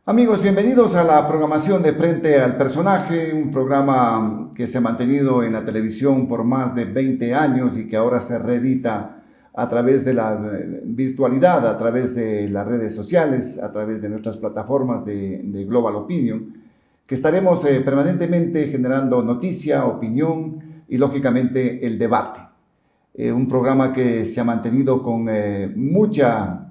Amigos, bienvenidos a la programación de Frente al Personaje, un programa que se ha mantenido en la televisión por más de 20 años y que ahora se reedita a través de la virtualidad, a través de las redes sociales, a través de nuestras plataformas de Global Opinion, que estaremos permanentemente generando noticia, opinión y lógicamente el debate. Un programa que se ha mantenido con mucha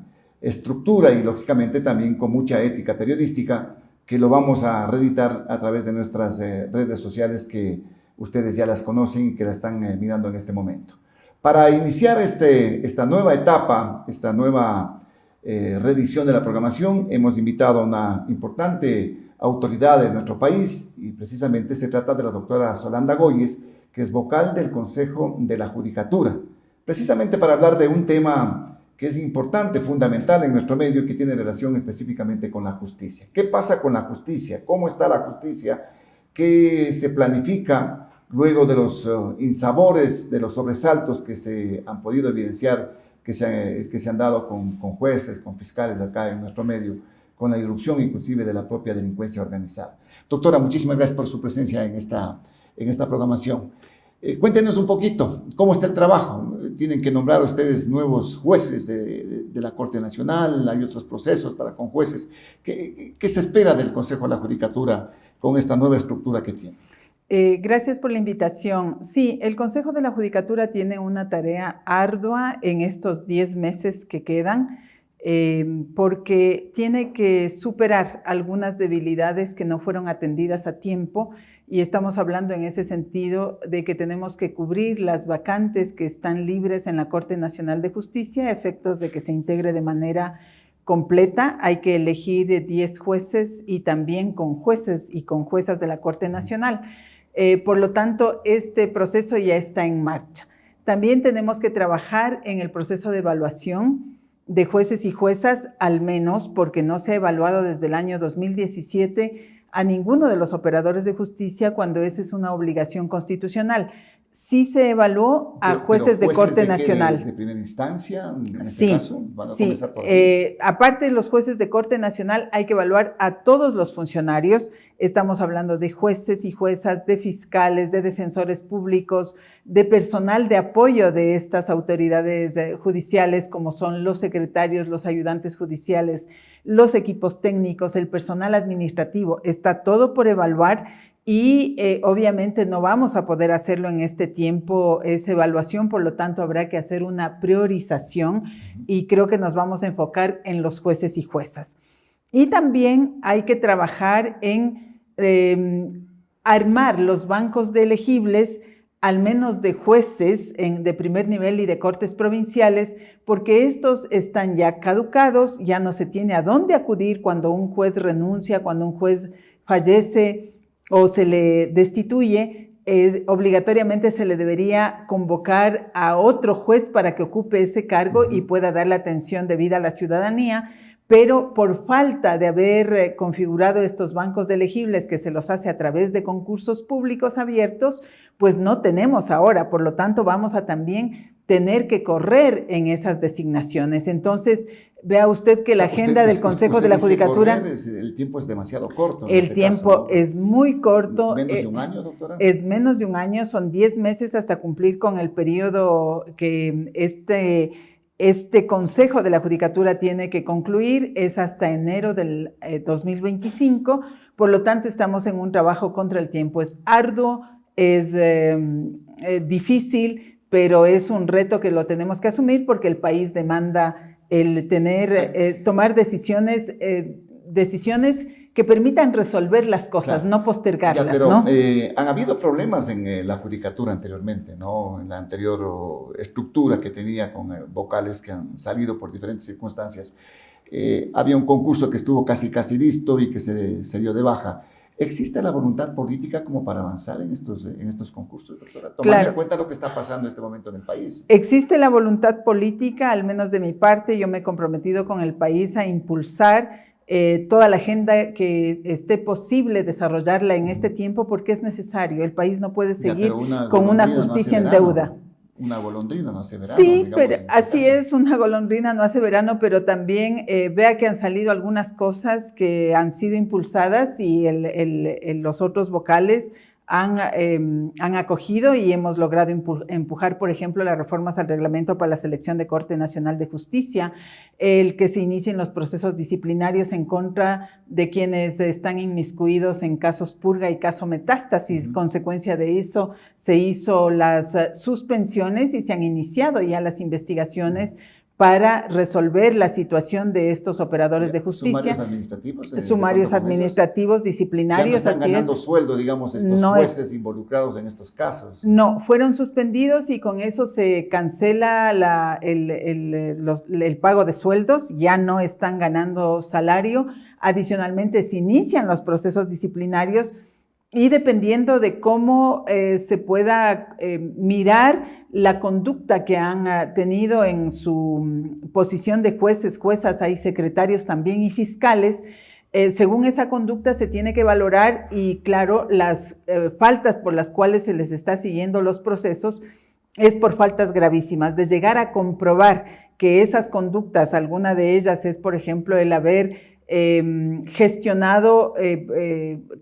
estructura y lógicamente también con mucha ética periodística, que lo vamos a reeditar a través de nuestras redes sociales que ustedes ya las conocen y que la están mirando en este momento. Para iniciar esta nueva etapa, esta nueva reedición de la programación, hemos invitado a una importante autoridad de nuestro país y precisamente se trata de la doctora Solanda Goyes, que es vocal del Consejo de la Judicatura, precisamente para hablar de un tema que es importante, fundamental en nuestro medio y que tiene relación específicamente con la justicia. ¿Qué pasa con la justicia? ¿Cómo está la justicia? ¿Qué se planifica luego de los insabores, de los sobresaltos que se han podido evidenciar, que se han dado con jueces, con fiscales acá en nuestro medio, con la irrupción inclusive de la propia delincuencia organizada? Doctora, muchísimas gracias por su presencia en esta programación. Cuéntenos un poquito, ¿cómo está el trabajo? Tienen que nombrar ustedes nuevos jueces de la Corte Nacional, hay otros procesos con jueces. ¿Qué se espera del Consejo de la Judicatura con esta nueva estructura que tiene? Gracias por la invitación. Sí, el Consejo de la Judicatura tiene una tarea ardua en estos 10 meses que quedan, porque tiene que superar algunas debilidades que no fueron atendidas a tiempo. Y estamos hablando en ese sentido de que tenemos que cubrir las vacantes que están libres en la Corte Nacional de Justicia a efectos de que se integre de manera completa. Hay que elegir 10 jueces y también con jueces y con juezas de la Corte Nacional. Por lo tanto, este proceso ya está en marcha. También tenemos que trabajar en el proceso de evaluación de jueces y juezas, al menos porque no se ha evaluado desde el año 2017 a ninguno de los operadores de justicia cuando esa es una obligación constitucional. Sí se evaluó a jueces de Corte Nacional. ¿De primera instancia en este caso? ¿Van a comenzar por aquí? Aparte de los jueces de Corte Nacional, hay que evaluar a todos los funcionarios. Estamos hablando de jueces y juezas, de fiscales, de defensores públicos, de personal de apoyo de estas autoridades judiciales, como son los secretarios, los ayudantes judiciales, los equipos técnicos, el personal administrativo. Está todo por evaluar y obviamente no vamos a poder hacerlo en este tiempo, esa evaluación, por lo tanto habrá que hacer una priorización y creo que nos vamos a enfocar en los jueces y juezas. Y también hay que trabajar en armar los bancos de elegibles, al menos de jueces de primer nivel y de cortes provinciales, porque estos están ya caducados, ya no se tiene a dónde acudir cuando un juez renuncia, cuando un juez fallece o se le destituye. Obligatoriamente se le debería convocar a otro juez para que ocupe ese cargo y pueda dar la atención debida a la ciudadanía, pero por falta de haber configurado estos bancos de elegibles que se los hace a través de concursos públicos abiertos, pues no tenemos ahora, por lo tanto vamos a también tener que correr en esas designaciones. Entonces, vea usted que la agenda del Consejo de la Judicatura… El tiempo es demasiado corto. El tiempo es muy corto. ¿Menos de un año, doctora? Es menos de un año, son 10 meses hasta cumplir con el periodo que este Consejo de la Judicatura tiene que concluir, es hasta enero del 2025, por lo tanto estamos en un trabajo contra el tiempo. Es arduo, es difícil, pero es un reto que lo tenemos que asumir porque el país demanda el tomar decisiones que permitan resolver las cosas, claro, no postergarlas, pero, ¿no? Han habido problemas en la judicatura anteriormente, ¿no? En la anterior estructura que tenía con vocales que han salido por diferentes circunstancias. Había un concurso que estuvo casi listo y que se dio de baja. ¿Existe la voluntad política como para avanzar en estos concursos, doctora? Tomando en cuenta lo que está pasando en este momento en el país. Existe la voluntad política, al menos de mi parte. Yo me he comprometido con el país a impulsar toda la agenda que esté posible desarrollarla en este tiempo porque es necesario. El país no puede seguir con una justicia en deuda. Una golondrina no hace verano. Sí, Digamos, pero en este así caso. es, una golondrina no hace verano, pero también vea que han salido algunas cosas que han sido impulsadas y los otros vocales han acogido y hemos logrado empujar, por ejemplo, las reformas al reglamento para la selección de Corte Nacional de Justicia, el que se inicien los procesos disciplinarios en contra de quienes están inmiscuidos en casos purga y caso metástasis. Consecuencia de eso se hizo las suspensiones y se han iniciado ya las investigaciones para resolver la situación de estos operadores de justicia. Sumarios administrativos. Sumarios administrativos, disciplinarios. Ya no están ganando sueldo, digamos, estos jueces involucrados en estos casos. No, fueron suspendidos y con eso se cancela el pago de sueldos, ya no están ganando salario. Adicionalmente, se inician los procesos disciplinarios y dependiendo de cómo se pueda mirar la conducta que han tenido en su posición de jueces, juezas, hay secretarios también y fiscales, según esa conducta se tiene que valorar y claro, las faltas por las cuales se les está siguiendo los procesos es por faltas gravísimas. De llegar a comprobar que esas conductas, alguna de ellas es, por ejemplo, el haber gestionado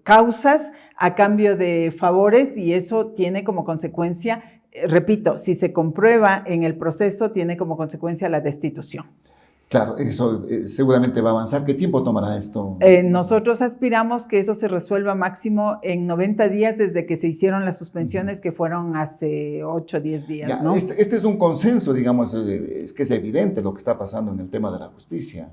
causas a cambio de favores y eso tiene como consecuencia, repito, si se comprueba en el proceso, tiene como consecuencia la destitución. Claro, eso seguramente va a avanzar. ¿Qué tiempo tomará esto? Nosotros aspiramos que eso se resuelva máximo en 90 días desde que se hicieron las suspensiones, que fueron hace 8 o 10 días, ya, ¿no? Este es un consenso, digamos, es que es evidente lo que está pasando en el tema de la justicia.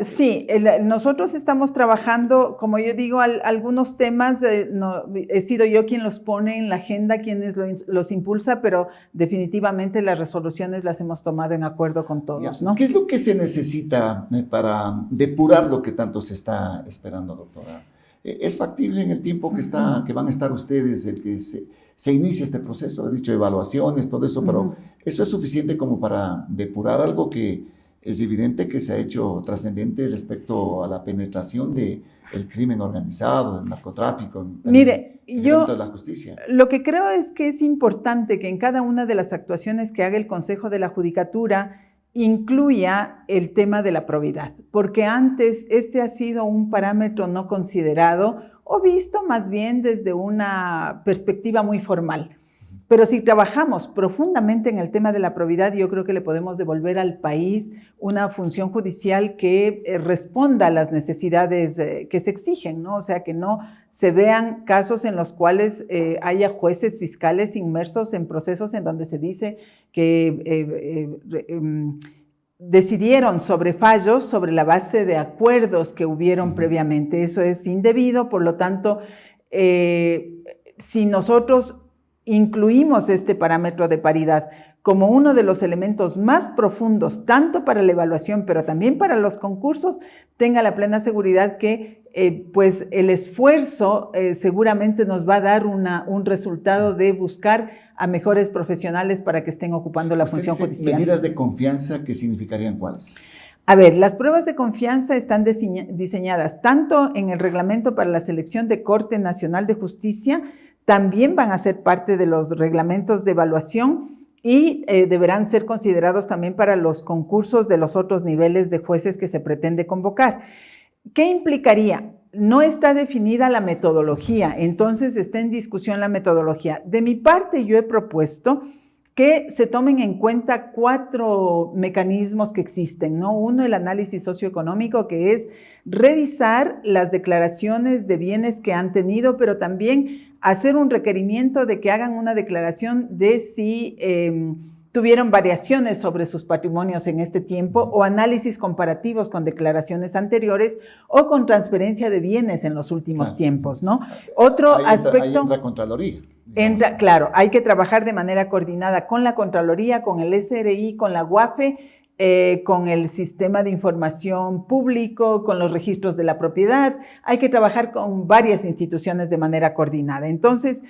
Sí, nosotros estamos trabajando, como yo digo, algunos temas, he sido yo quien los pone en la agenda, quienes los impulsa, pero definitivamente las resoluciones las hemos tomado en acuerdo con todos, Ya, ¿no? ¿qué es lo que se necesita para depurar lo que tanto se está esperando, doctora? ¿Es factible en el tiempo que van a estar ustedes, el que se inicie este proceso? He dicho evaluaciones, todo eso, pero ¿eso es suficiente como para depurar algo que es evidente que se ha hecho trascendente respecto a la penetración del crimen organizado, del narcotráfico, Mire, yo de la justicia? Lo que creo es que es importante que en cada una de las actuaciones que haga el Consejo de la Judicatura incluya el tema de la probidad, porque antes este ha sido un parámetro no considerado o visto más bien desde una perspectiva muy formal. Pero si trabajamos profundamente en el tema de la probidad, yo creo que le podemos devolver al país una función judicial que responda a las necesidades que se exigen, ¿no? O sea, que no se vean casos en los cuales haya jueces fiscales inmersos en procesos en donde se dice que decidieron sobre fallos sobre la base de acuerdos que hubieron previamente. Eso es indebido, por lo tanto, si nosotros incluimos este parámetro de paridad como uno de los elementos más profundos, tanto para la evaluación, pero también para los concursos, tenga la plena seguridad que pues el esfuerzo seguramente nos va a dar un resultado de buscar a mejores profesionales para que estén ocupando la función judicial. ¿Medidas de confianza qué significarían cuáles? A ver, las pruebas de confianza están diseñadas tanto en el reglamento para la selección de Corte Nacional de Justicia, también van a ser parte de los reglamentos de evaluación y deberán ser considerados también para los concursos de los otros niveles de jueces que se pretende convocar. ¿Qué implicaría? No está definida la metodología, entonces está en discusión la metodología. De mi parte, yo he propuesto que se tomen en cuenta 4 mecanismos que existen, ¿no? Uno, el análisis socioeconómico, que es revisar las declaraciones de bienes que han tenido, pero también hacer un requerimiento de que hagan una declaración de si tuvieron variaciones sobre sus patrimonios en este tiempo o análisis comparativos con declaraciones anteriores o con transferencia de bienes en los últimos tiempos, ¿no? Otro aspecto... Ahí entra Contraloría. Claro, hay que trabajar de manera coordinada con la Contraloría, con el SRI, con la UAFE, con el sistema de información público, con los registros de la propiedad. Hay que trabajar con varias instituciones de manera coordinada. Entonces,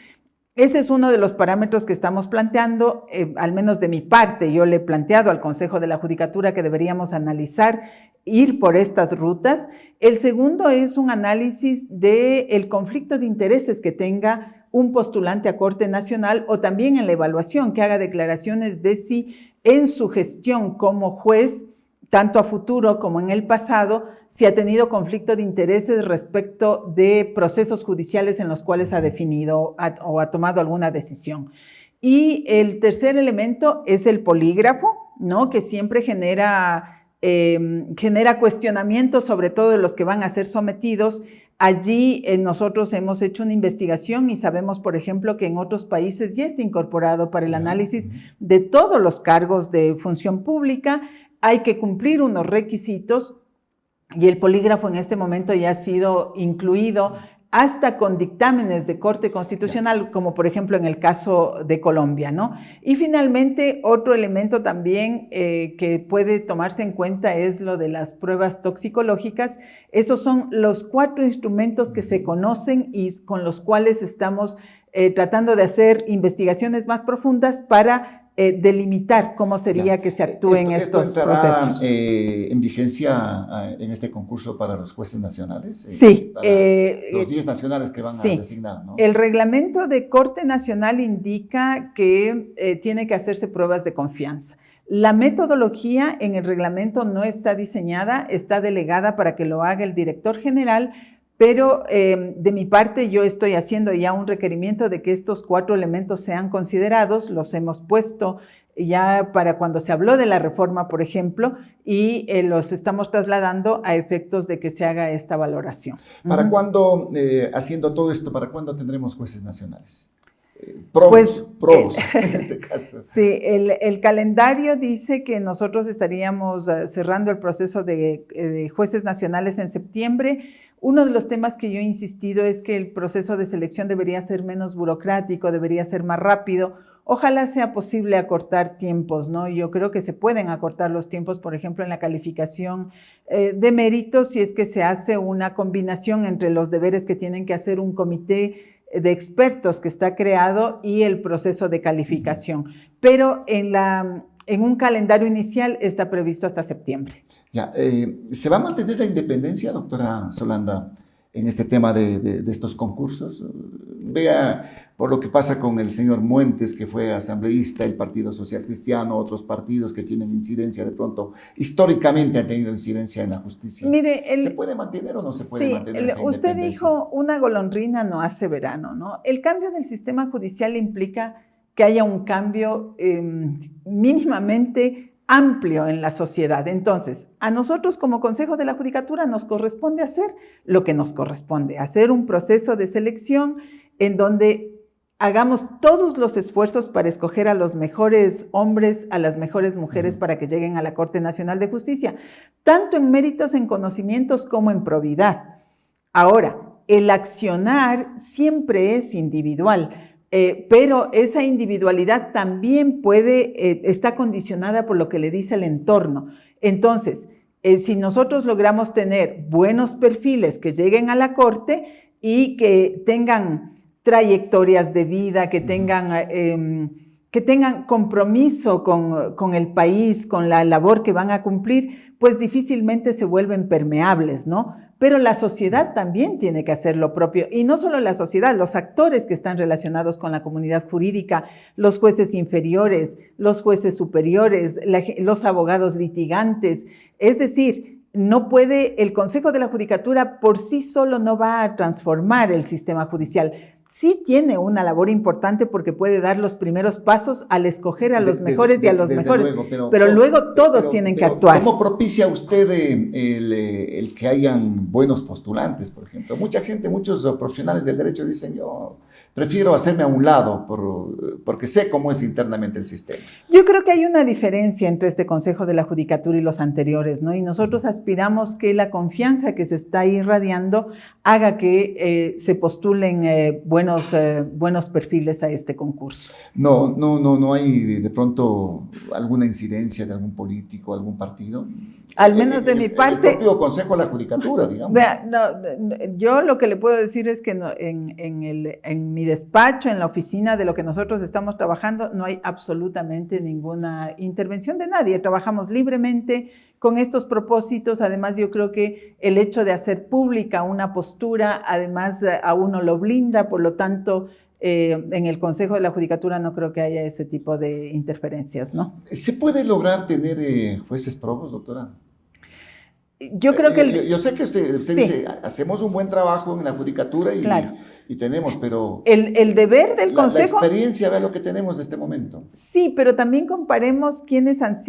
ese es uno de los parámetros que estamos planteando, al menos de mi parte. Yo le he planteado al Consejo de la Judicatura que deberíamos analizar, ir por estas rutas. El segundo es un análisis del conflicto de intereses que tenga un postulante a Corte Nacional, o también en la evaluación, que haga declaraciones de si en su gestión como juez, tanto a futuro como en el pasado, si ha tenido conflicto de intereses respecto de procesos judiciales en los cuales ha definido o ha tomado alguna decisión. Y el tercer elemento es el polígrafo, ¿no? Que siempre genera cuestionamientos, sobre todo de los que van a ser sometidos. Allí nosotros hemos hecho una investigación y sabemos, por ejemplo, que en otros países ya está incorporado para el análisis de todos los cargos de función pública. Hay que cumplir unos requisitos y el polígrafo en este momento ya ha sido incluido hasta con dictámenes de Corte Constitucional, como por ejemplo en el caso de Colombia, ¿no? Y finalmente, otro elemento también que puede tomarse en cuenta es lo de las pruebas toxicológicas. Esos son los 4 instrumentos que se conocen y con los cuales estamos tratando de hacer investigaciones más profundas para delimitar cómo sería que se actúe en estos procesos. ¿En vigencia en este concurso para los jueces nacionales? Sí. Los 10 nacionales que van a designar, ¿no? El reglamento de Corte Nacional indica que tiene que hacerse pruebas de confianza. La metodología en el reglamento no está diseñada, está delegada para que lo haga el director general, pero de mi parte yo estoy haciendo ya un requerimiento de que estos 4 elementos sean considerados, los hemos puesto ya para cuando se habló de la reforma, por ejemplo, y los estamos trasladando a efectos de que se haga esta valoración. ¿Para cuándo, haciendo todo esto, para cuándo tendremos jueces nacionales? Probos, en este caso. Sí, el calendario dice que nosotros estaríamos cerrando el proceso de jueces nacionales en septiembre. Uno de los temas que yo he insistido es que el proceso de selección debería ser menos burocrático, debería ser más rápido. Ojalá sea posible acortar tiempos, ¿no? Yo creo que se pueden acortar los tiempos, por ejemplo, en la calificación de méritos, si es que se hace una combinación entre los deberes que tienen que hacer un comité de expertos que está creado y el proceso de calificación. Pero en un calendario inicial está previsto hasta septiembre. Ya, ¿se va a mantener la independencia, doctora Solanda, en este tema de estos concursos? Vea por lo que pasa con el señor Muentes, que fue asambleísta del Partido Social Cristiano, otros partidos que tienen incidencia de pronto, históricamente han tenido incidencia en la justicia. Mire, ¿se puede mantener o no se puede mantener esa usted independencia? dijo, una golondrina no hace verano, ¿no? El cambio del sistema judicial implica que haya un cambio mínimamente amplio en la sociedad. Entonces, a nosotros como Consejo de la Judicatura nos corresponde hacer lo que nos corresponde, hacer un proceso de selección en donde hagamos todos los esfuerzos para escoger a los mejores hombres, a las mejores mujeres para que lleguen a la Corte Nacional de Justicia, tanto en méritos, en conocimientos como en probidad. Ahora, el accionar siempre es individual. Pero esa individualidad también está condicionada por lo que le dice el entorno. Entonces, si nosotros logramos tener buenos perfiles que lleguen a la Corte y que tengan trayectorias de vida, que tengan compromiso con el país, con la labor que van a cumplir, pues difícilmente se vuelven permeables, ¿no? Pero la sociedad también tiene que hacer lo propio, y no solo la sociedad, los actores que están relacionados con la comunidad jurídica, los jueces inferiores, los jueces superiores, los abogados litigantes. Es decir, no puede, el Consejo de la Judicatura por sí solo no va a transformar el sistema judicial. Sí tiene una labor importante porque puede dar los primeros pasos al escoger a los mejores y a los mejores, luego, pero luego todos tienen que actuar. ¿Cómo propicia usted el que hayan buenos postulantes, por ejemplo? Mucha gente, muchos profesionales del derecho dicen, yo prefiero hacerme a un lado porque sé cómo es internamente el sistema. Yo creo que hay una diferencia entre este Consejo de la Judicatura y los anteriores, ¿no? Y nosotros aspiramos que la confianza que se está irradiando haga que se postulen buenos perfiles a este concurso. No hay de pronto alguna incidencia de algún político, algún partido. Al menos de mi parte. El propio Consejo de la Judicatura, digamos. Vea, yo lo que le puedo decir es que en mi despacho, en la oficina de lo que nosotros estamos trabajando, no hay absolutamente ninguna intervención de nadie. Trabajamos libremente, con estos propósitos. Además, yo creo que el hecho de hacer pública una postura, además a uno lo blinda, por lo tanto, en el Consejo de la Judicatura no creo que haya ese tipo de interferencias, ¿no? ¿Se puede lograr tener jueces probos, doctora? Yo creo que... yo sé que usted sí, dice, hacemos un buen trabajo en la Judicatura claro, y tenemos, pero... el deber del la Consejo... experiencia, vea lo que tenemos en este momento. Sí, pero también comparemos quiénes han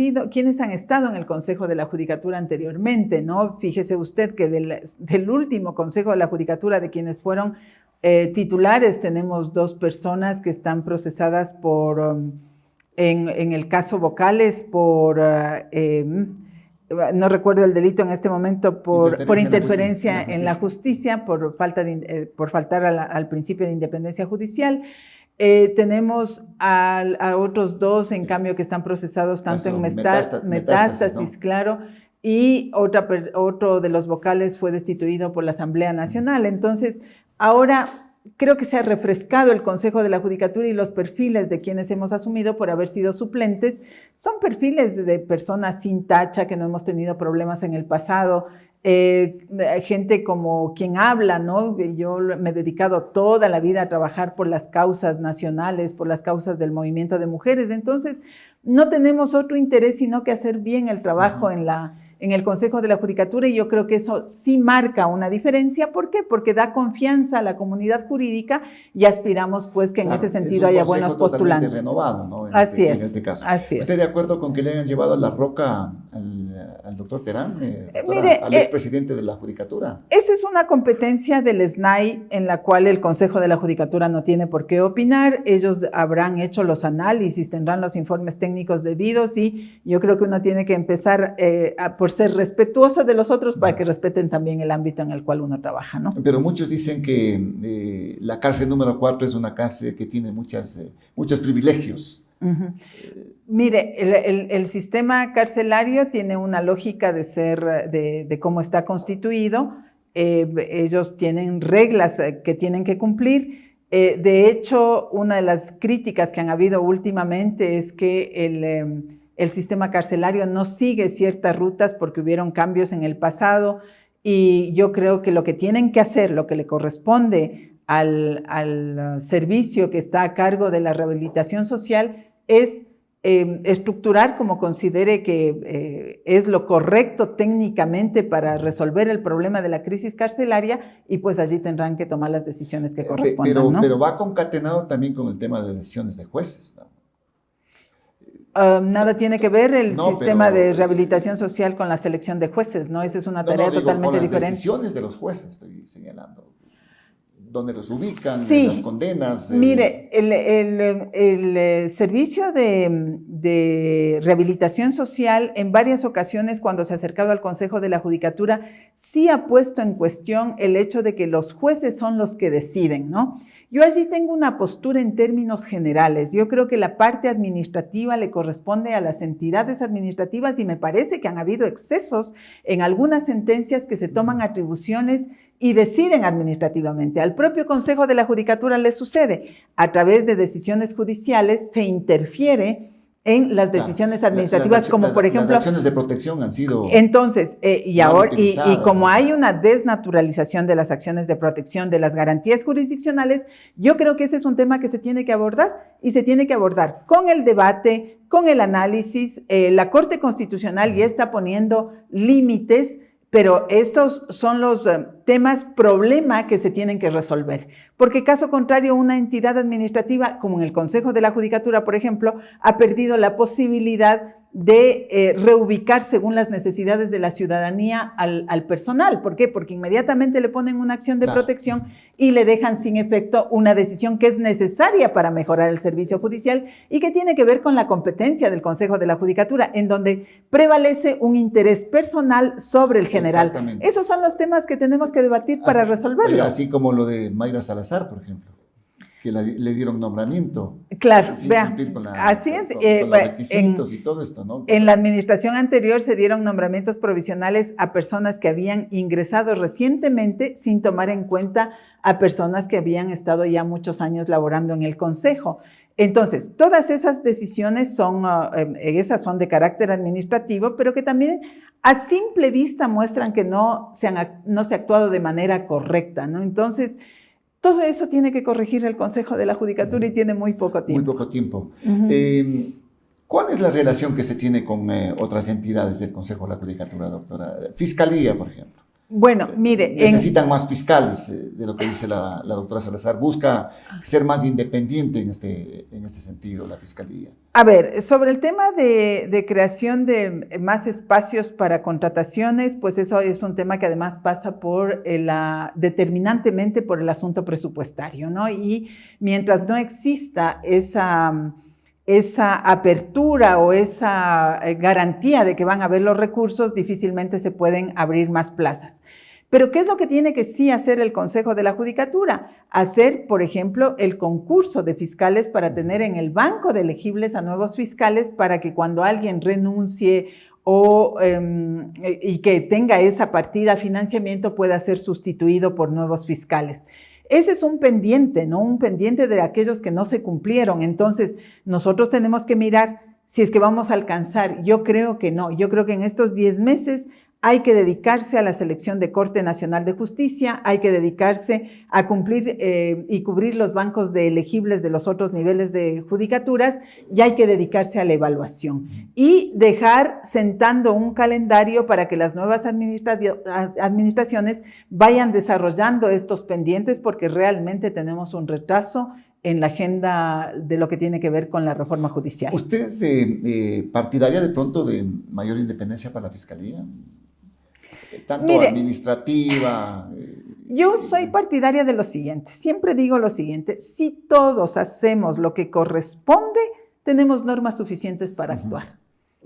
estado en el Consejo de la Judicatura anteriormente, ¿no? Fíjese usted que del último Consejo de la Judicatura, de quienes fueron titulares, tenemos 2 personas que están procesadas por, en el caso Vocales, por, no recuerdo el delito en este momento, por interferencia en la justicia, por faltar al principio de independencia judicial. Tenemos a otros 2, en cambio, que están procesados tanto en metástasis, ¿no? Claro, y otro de los vocales fue destituido por la Asamblea Nacional. Entonces, ahora creo que se ha refrescado el Consejo de la Judicatura y los perfiles de quienes hemos asumido por haber sido suplentes son perfiles de personas sin tacha, que no hemos tenido problemas en el pasado. Gente como quien habla, ¿no? Yo me he dedicado toda la vida a trabajar por las causas nacionales, por las causas del movimiento de mujeres. Entonces, no tenemos otro interés sino que hacer bien el trabajo en el Consejo de la Judicatura, y yo creo que eso sí marca una diferencia. ¿Por qué? Porque da confianza a la comunidad jurídica y aspiramos pues que en ese sentido haya buenos postulantes. Renovado, ¿no? Así es. En este caso. Así es. ¿Usted de acuerdo con que le hayan llevado a la roca al doctor Terán, mire, al expresidente de la Judicatura? Esa es una competencia del SNAI en la cual el Consejo de la Judicatura no tiene por qué opinar. Ellos habrán hecho los análisis, tendrán los informes técnicos debidos, y yo creo que uno tiene que empezar por ser respetuoso de los otros para que respeten también el ámbito en el cual uno trabaja, ¿no? Pero muchos dicen que la cárcel número 4 es una cárcel que tiene muchos privilegios. Mire, el sistema carcelario tiene una lógica de ser, de cómo está constituido. Ellos tienen reglas que tienen que cumplir. De hecho, una de las críticas que han habido últimamente es que el sistema carcelario no sigue ciertas rutas porque hubieron cambios en el pasado, y yo creo que lo que tienen que hacer, lo que le corresponde al servicio que está a cargo de la rehabilitación social es estructurar como considere que es lo correcto técnicamente para resolver el problema de la crisis carcelaria, y pues allí tendrán que tomar las decisiones que correspondan, ¿no? Pero va concatenado también con el tema de decisiones de jueces, ¿no? Nada tiene que ver el sistema de rehabilitación social con la selección de jueces, ¿no? Esa es una tarea totalmente diferente. Las decisiones de los jueces estoy señalando. ¿Dónde los ubican? Sí. Las condenas. Mire, el servicio de rehabilitación social en varias ocasiones, cuando se ha acercado al Consejo de la Judicatura, sí ha puesto en cuestión el hecho de que los jueces son los que deciden, ¿no? Yo allí tengo una postura en términos generales. Yo creo que la parte administrativa le corresponde a las entidades administrativas, y me parece que han habido excesos en algunas sentencias que se toman atribuciones y deciden administrativamente. Al propio Consejo de la Judicatura le sucede. A través de decisiones judiciales se interfiere en las decisiones administrativas, como por ejemplo... Las acciones de protección han sido... Entonces, y como hay una desnaturalización de las acciones de protección, de las garantías jurisdiccionales, yo creo que ese es un tema que se tiene que abordar, y se tiene que abordar con el debate, con el análisis. La Corte Constitucional ya está poniendo límites, pero estos son los temas problema que se tienen que resolver. Porque caso contrario, una entidad administrativa, como en el Consejo de la Judicatura, por ejemplo, ha perdido la posibilidad de reubicar según las necesidades de la ciudadanía al personal. ¿Por qué? Porque inmediatamente le ponen una acción de protección y le dejan sin efecto una decisión que es necesaria para mejorar el servicio judicial y que tiene que ver con la competencia del Consejo de la Judicatura, en donde prevalece un interés personal sobre el general. Exactamente. Esos son los temas que tenemos que debatir para resolverlo. Así como lo de Mayra Salazar, por ejemplo, que le dieron nombramiento. Claro, vea, así es. Con los requisitos y todo esto, ¿no? En la administración anterior se dieron nombramientos provisionales a personas que habían ingresado recientemente sin tomar en cuenta a personas que habían estado ya muchos años laborando en el Consejo. Entonces, todas esas decisiones esas son de carácter administrativo, pero que también a simple vista muestran que no se ha actuado de manera correcta, ¿no? Entonces, todo eso tiene que corregir el Consejo de la Judicatura y tiene muy poco tiempo. Muy poco tiempo. ¿Cuál es la relación que se tiene con otras entidades del Consejo de la Judicatura, doctora? Fiscalía, por ejemplo. Bueno, mire... Necesitan más fiscales, de lo que dice la doctora Salazar. Busca ser más independiente en este sentido, la Fiscalía. A ver, sobre el tema de creación de más espacios para contrataciones, pues eso es un tema que además pasa por determinantemente por el asunto presupuestario, ¿no? Y mientras no exista esa apertura o esa garantía de que van a haber los recursos, difícilmente se pueden abrir más plazas. Pero ¿qué es lo que tiene que sí hacer el Consejo de la Judicatura? Hacer, por ejemplo, el concurso de fiscales para tener en el banco de elegibles a nuevos fiscales para que cuando alguien renuncie y que tenga esa partida financiamiento pueda ser sustituido por nuevos fiscales. Ese es un pendiente, ¿no? Un pendiente de aquellos que no se cumplieron. Entonces, nosotros tenemos que mirar si es que vamos a alcanzar. Yo creo que no. Yo creo que en estos 10 meses hay que dedicarse a la selección de Corte Nacional de Justicia, hay que dedicarse a cumplir y cubrir los bancos de elegibles de los otros niveles de judicaturas y hay que dedicarse a la evaluación. Y dejar sentando un calendario para que las nuevas administraciones vayan desarrollando estos pendientes porque realmente tenemos un retraso en la agenda de lo que tiene que ver con la reforma judicial. ¿Usted es partidaria de pronto de mayor independencia para la Fiscalía? Tanto mire, administrativa. Yo soy partidaria de lo siguiente, siempre digo lo siguiente, si todos hacemos lo que corresponde, tenemos normas suficientes para actuar.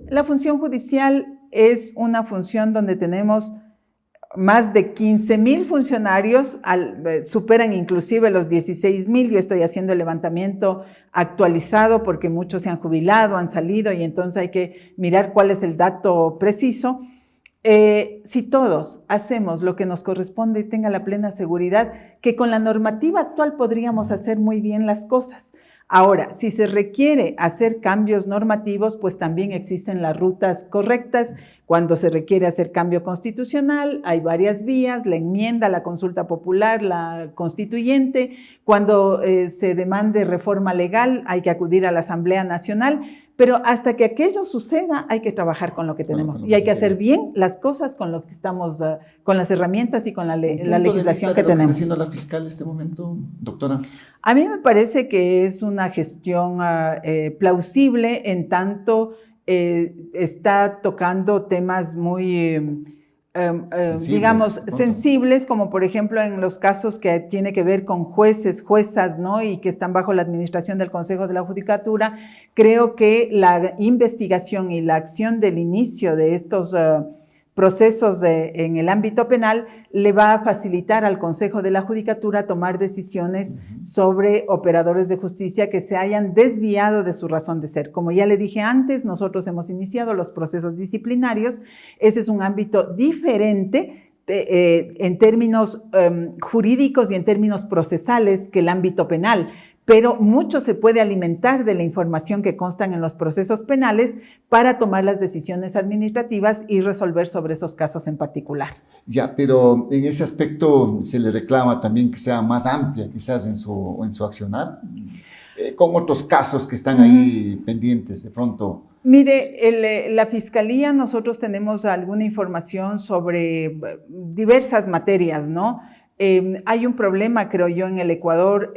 La función judicial es una función donde tenemos más de 15,000 funcionarios, superan inclusive los 16,000, yo estoy haciendo el levantamiento actualizado porque muchos se han jubilado, han salido y entonces hay que mirar cuál es el dato preciso. Si todos hacemos lo que nos corresponde y tenga la plena seguridad que con la normativa actual podríamos hacer muy bien las cosas. Ahora, si se requiere hacer cambios normativos, pues también existen las rutas correctas. Cuando se requiere hacer cambio constitucional, hay varias vías, la enmienda, la consulta popular, la constituyente. Cuando se demande reforma legal, hay que acudir a la Asamblea Nacional. Pero hasta que aquello suceda, hay que trabajar con lo que tenemos y hay que hacer bien las cosas con lo que estamos, con las herramientas y con la legislación que tenemos. ¿Qué está haciendo la fiscal en este momento, doctora? A mí me parece que es una gestión plausible en tanto está tocando temas muy digamos, sensibles, como por ejemplo en los casos que tiene que ver con jueces, juezas, ¿no? Y que están bajo la administración del Consejo de la Judicatura. Creo que la investigación y la acción del inicio de estos procesos en el ámbito penal le va a facilitar al Consejo de la Judicatura tomar decisiones sobre operadores de justicia que se hayan desviado de su razón de ser. Como ya le dije antes, nosotros hemos iniciado los procesos disciplinarios. Ese es un ámbito diferente en términos jurídicos y en términos procesales que el ámbito penal. Pero mucho se puede alimentar de la información que constan en los procesos penales para tomar las decisiones administrativas y resolver sobre esos casos en particular. Ya, pero en ese aspecto se le reclama también que sea más amplia quizás en su accionar, con otros casos que están ahí pendientes de pronto. Mire, la Fiscalía, nosotros tenemos alguna información sobre diversas materias, ¿no? Hay un problema, creo yo, en el Ecuador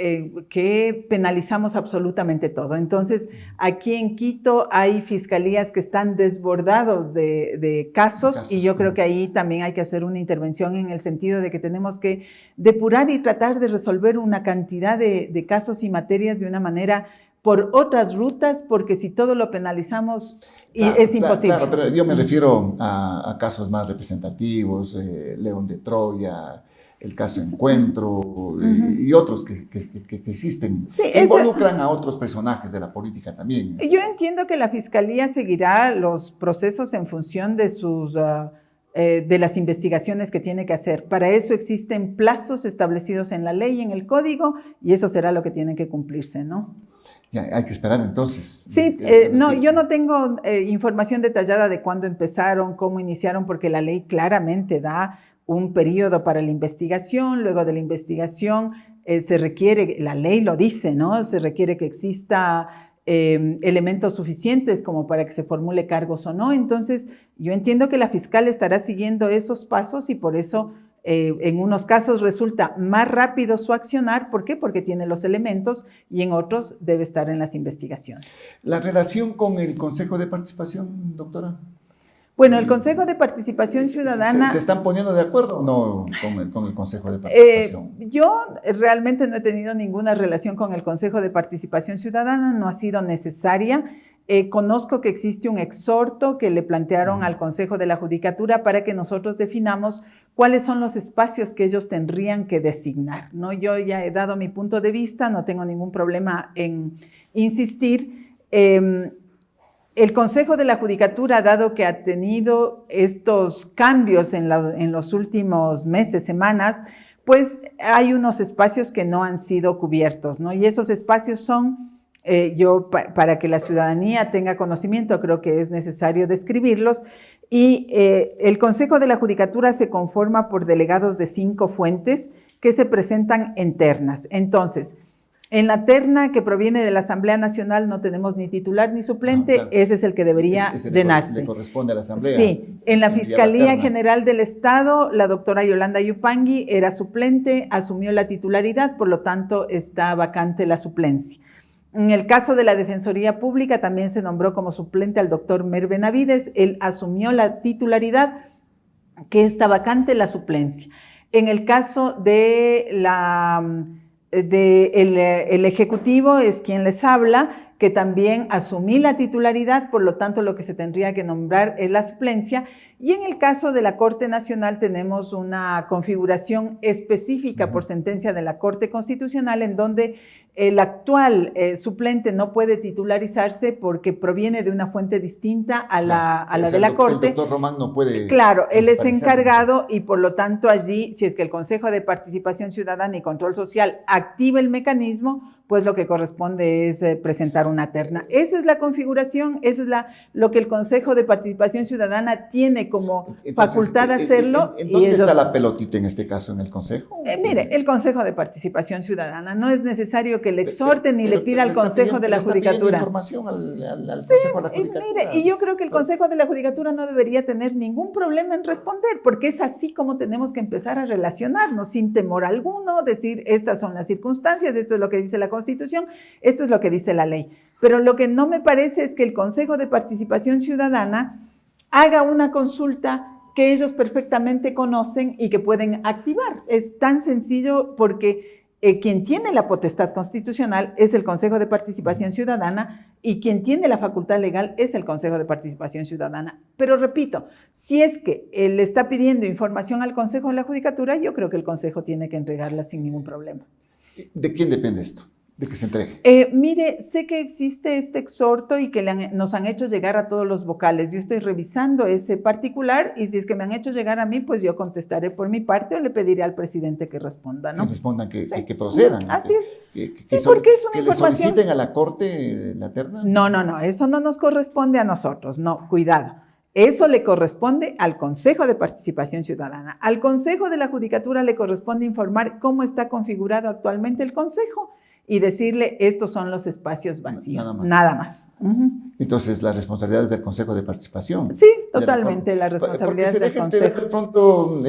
que penalizamos absolutamente todo. Entonces, aquí en Quito hay fiscalías que están desbordados de casos y yo creo que ahí también hay que hacer una intervención en el sentido de que tenemos que depurar y tratar de resolver una cantidad de casos y materias de una manera por otras rutas, porque si todo lo penalizamos es imposible. Claro, pero yo me refiero a casos más representativos, León de Troya, el caso Encuentro y otros que existen, sí, que involucran a otros personajes de la política también. Yo entiendo que la Fiscalía seguirá los procesos en función de de las investigaciones que tiene que hacer. Para eso existen plazos establecidos en la ley, en el código, y eso será lo que tiene que cumplirse, ¿no? Ya, hay que esperar entonces. Sí, no, yo no tengo información detallada de cuándo empezaron, cómo iniciaron, porque la ley claramente da un periodo para la investigación. Luego de la investigación se requiere, la ley lo dice, ¿no? Se requiere que exista elementos suficientes como para que se formule cargos o no. Entonces, yo entiendo que la fiscal estará siguiendo esos pasos y por eso en unos casos resulta más rápido su accionar. ¿Por qué? Porque tiene los elementos y en otros debe estar en las investigaciones. ¿La relación con el Consejo de Participación, doctora? Bueno, el Consejo de Participación Ciudadana... ¿Se están poniendo de acuerdo o no con el Consejo de Participación? Yo realmente no he tenido ninguna relación con el Consejo de Participación Ciudadana, no ha sido necesaria. Conozco que existe un exhorto que le plantearon al Consejo de la Judicatura para que nosotros definamos cuáles son los espacios que ellos tendrían que designar, ¿no? Yo ya he dado mi punto de vista, no tengo ningún problema en insistir. El Consejo de la Judicatura, dado que ha tenido estos cambios en los últimos meses, semanas, pues hay unos espacios que no han sido cubiertos, ¿no? Y esos espacios son... para que la ciudadanía tenga conocimiento, creo que es necesario describirlos. Y el Consejo de la Judicatura se conforma por delegados de 5 fuentes que se presentan en ternas. Entonces, en la terna que proviene de la Asamblea Nacional no tenemos ni titular ni suplente, claro. Ese es el que debería llenarse. Le corresponde a la Asamblea. Sí, en la Fiscalía General del Estado, la doctora Yolanda Yupangui era suplente, asumió la titularidad, por lo tanto está vacante la suplencia. En el caso de la Defensoría Pública también se nombró como suplente al doctor Mer Benavides, él asumió la titularidad, que está vacante la suplencia. En el caso de el Ejecutivo es quien les habla, que también asumí la titularidad, por lo tanto lo que se tendría que nombrar es la suplencia. Y en el caso de la Corte Nacional tenemos una configuración específica por sentencia de la Corte Constitucional en donde el actual suplente no puede titularizarse porque proviene de una fuente distinta a la de la Corte. El doctor Román no puede... Claro, él es encargado y por lo tanto allí, si es que el Consejo de Participación Ciudadana y Control Social activa el mecanismo, pues lo que corresponde es presentar una terna. Esa es la configuración, esa es lo que el Consejo de Participación Ciudadana tiene como facultad de hacerlo. ¿En dónde está la pelotita en este caso, en el Consejo? Mire, el Consejo de Participación Ciudadana, no es necesario que le exhorte ni le pida al Consejo de la Judicatura. Información al Consejo de la Judicatura. Mire, y yo creo que el Consejo de la Judicatura no debería tener ningún problema en responder, porque es así como tenemos que empezar a relacionarnos, sin temor alguno, decir, estas son las circunstancias, esto es lo que dice la Constitución, esto es lo que dice la ley. Pero lo que no me parece es que el Consejo de Participación Ciudadana haga una consulta que ellos perfectamente conocen y que pueden activar. Es tan sencillo porque quien tiene la potestad constitucional es el Consejo de Participación Ciudadana y quien tiene la facultad legal es el Consejo de Participación Ciudadana. Pero repito, si es que él está pidiendo información al Consejo de la Judicatura, yo creo que el Consejo tiene que entregarla sin ningún problema. ¿De quién depende esto? ¿De que se entregue? Mire, sé que existe este exhorto y que nos han hecho llegar a todos los vocales. Yo estoy revisando ese particular y si es que me han hecho llegar a mí, pues yo contestaré por mi parte o le pediré al presidente que responda, ¿no? Que respondan, que procedan. Así es. Porque es una información. ¿Que le soliciten a la Corte la terna? No, eso no nos corresponde a nosotros, no, cuidado. Eso le corresponde al Consejo de Participación Ciudadana. Al Consejo de la Judicatura le corresponde informar cómo está configurado actualmente el Consejo y decirle, estos son los espacios vacíos, nada más. Entonces, las responsabilidades del Consejo de Participación. Sí, totalmente, las responsabilidades del Consejo. De pronto,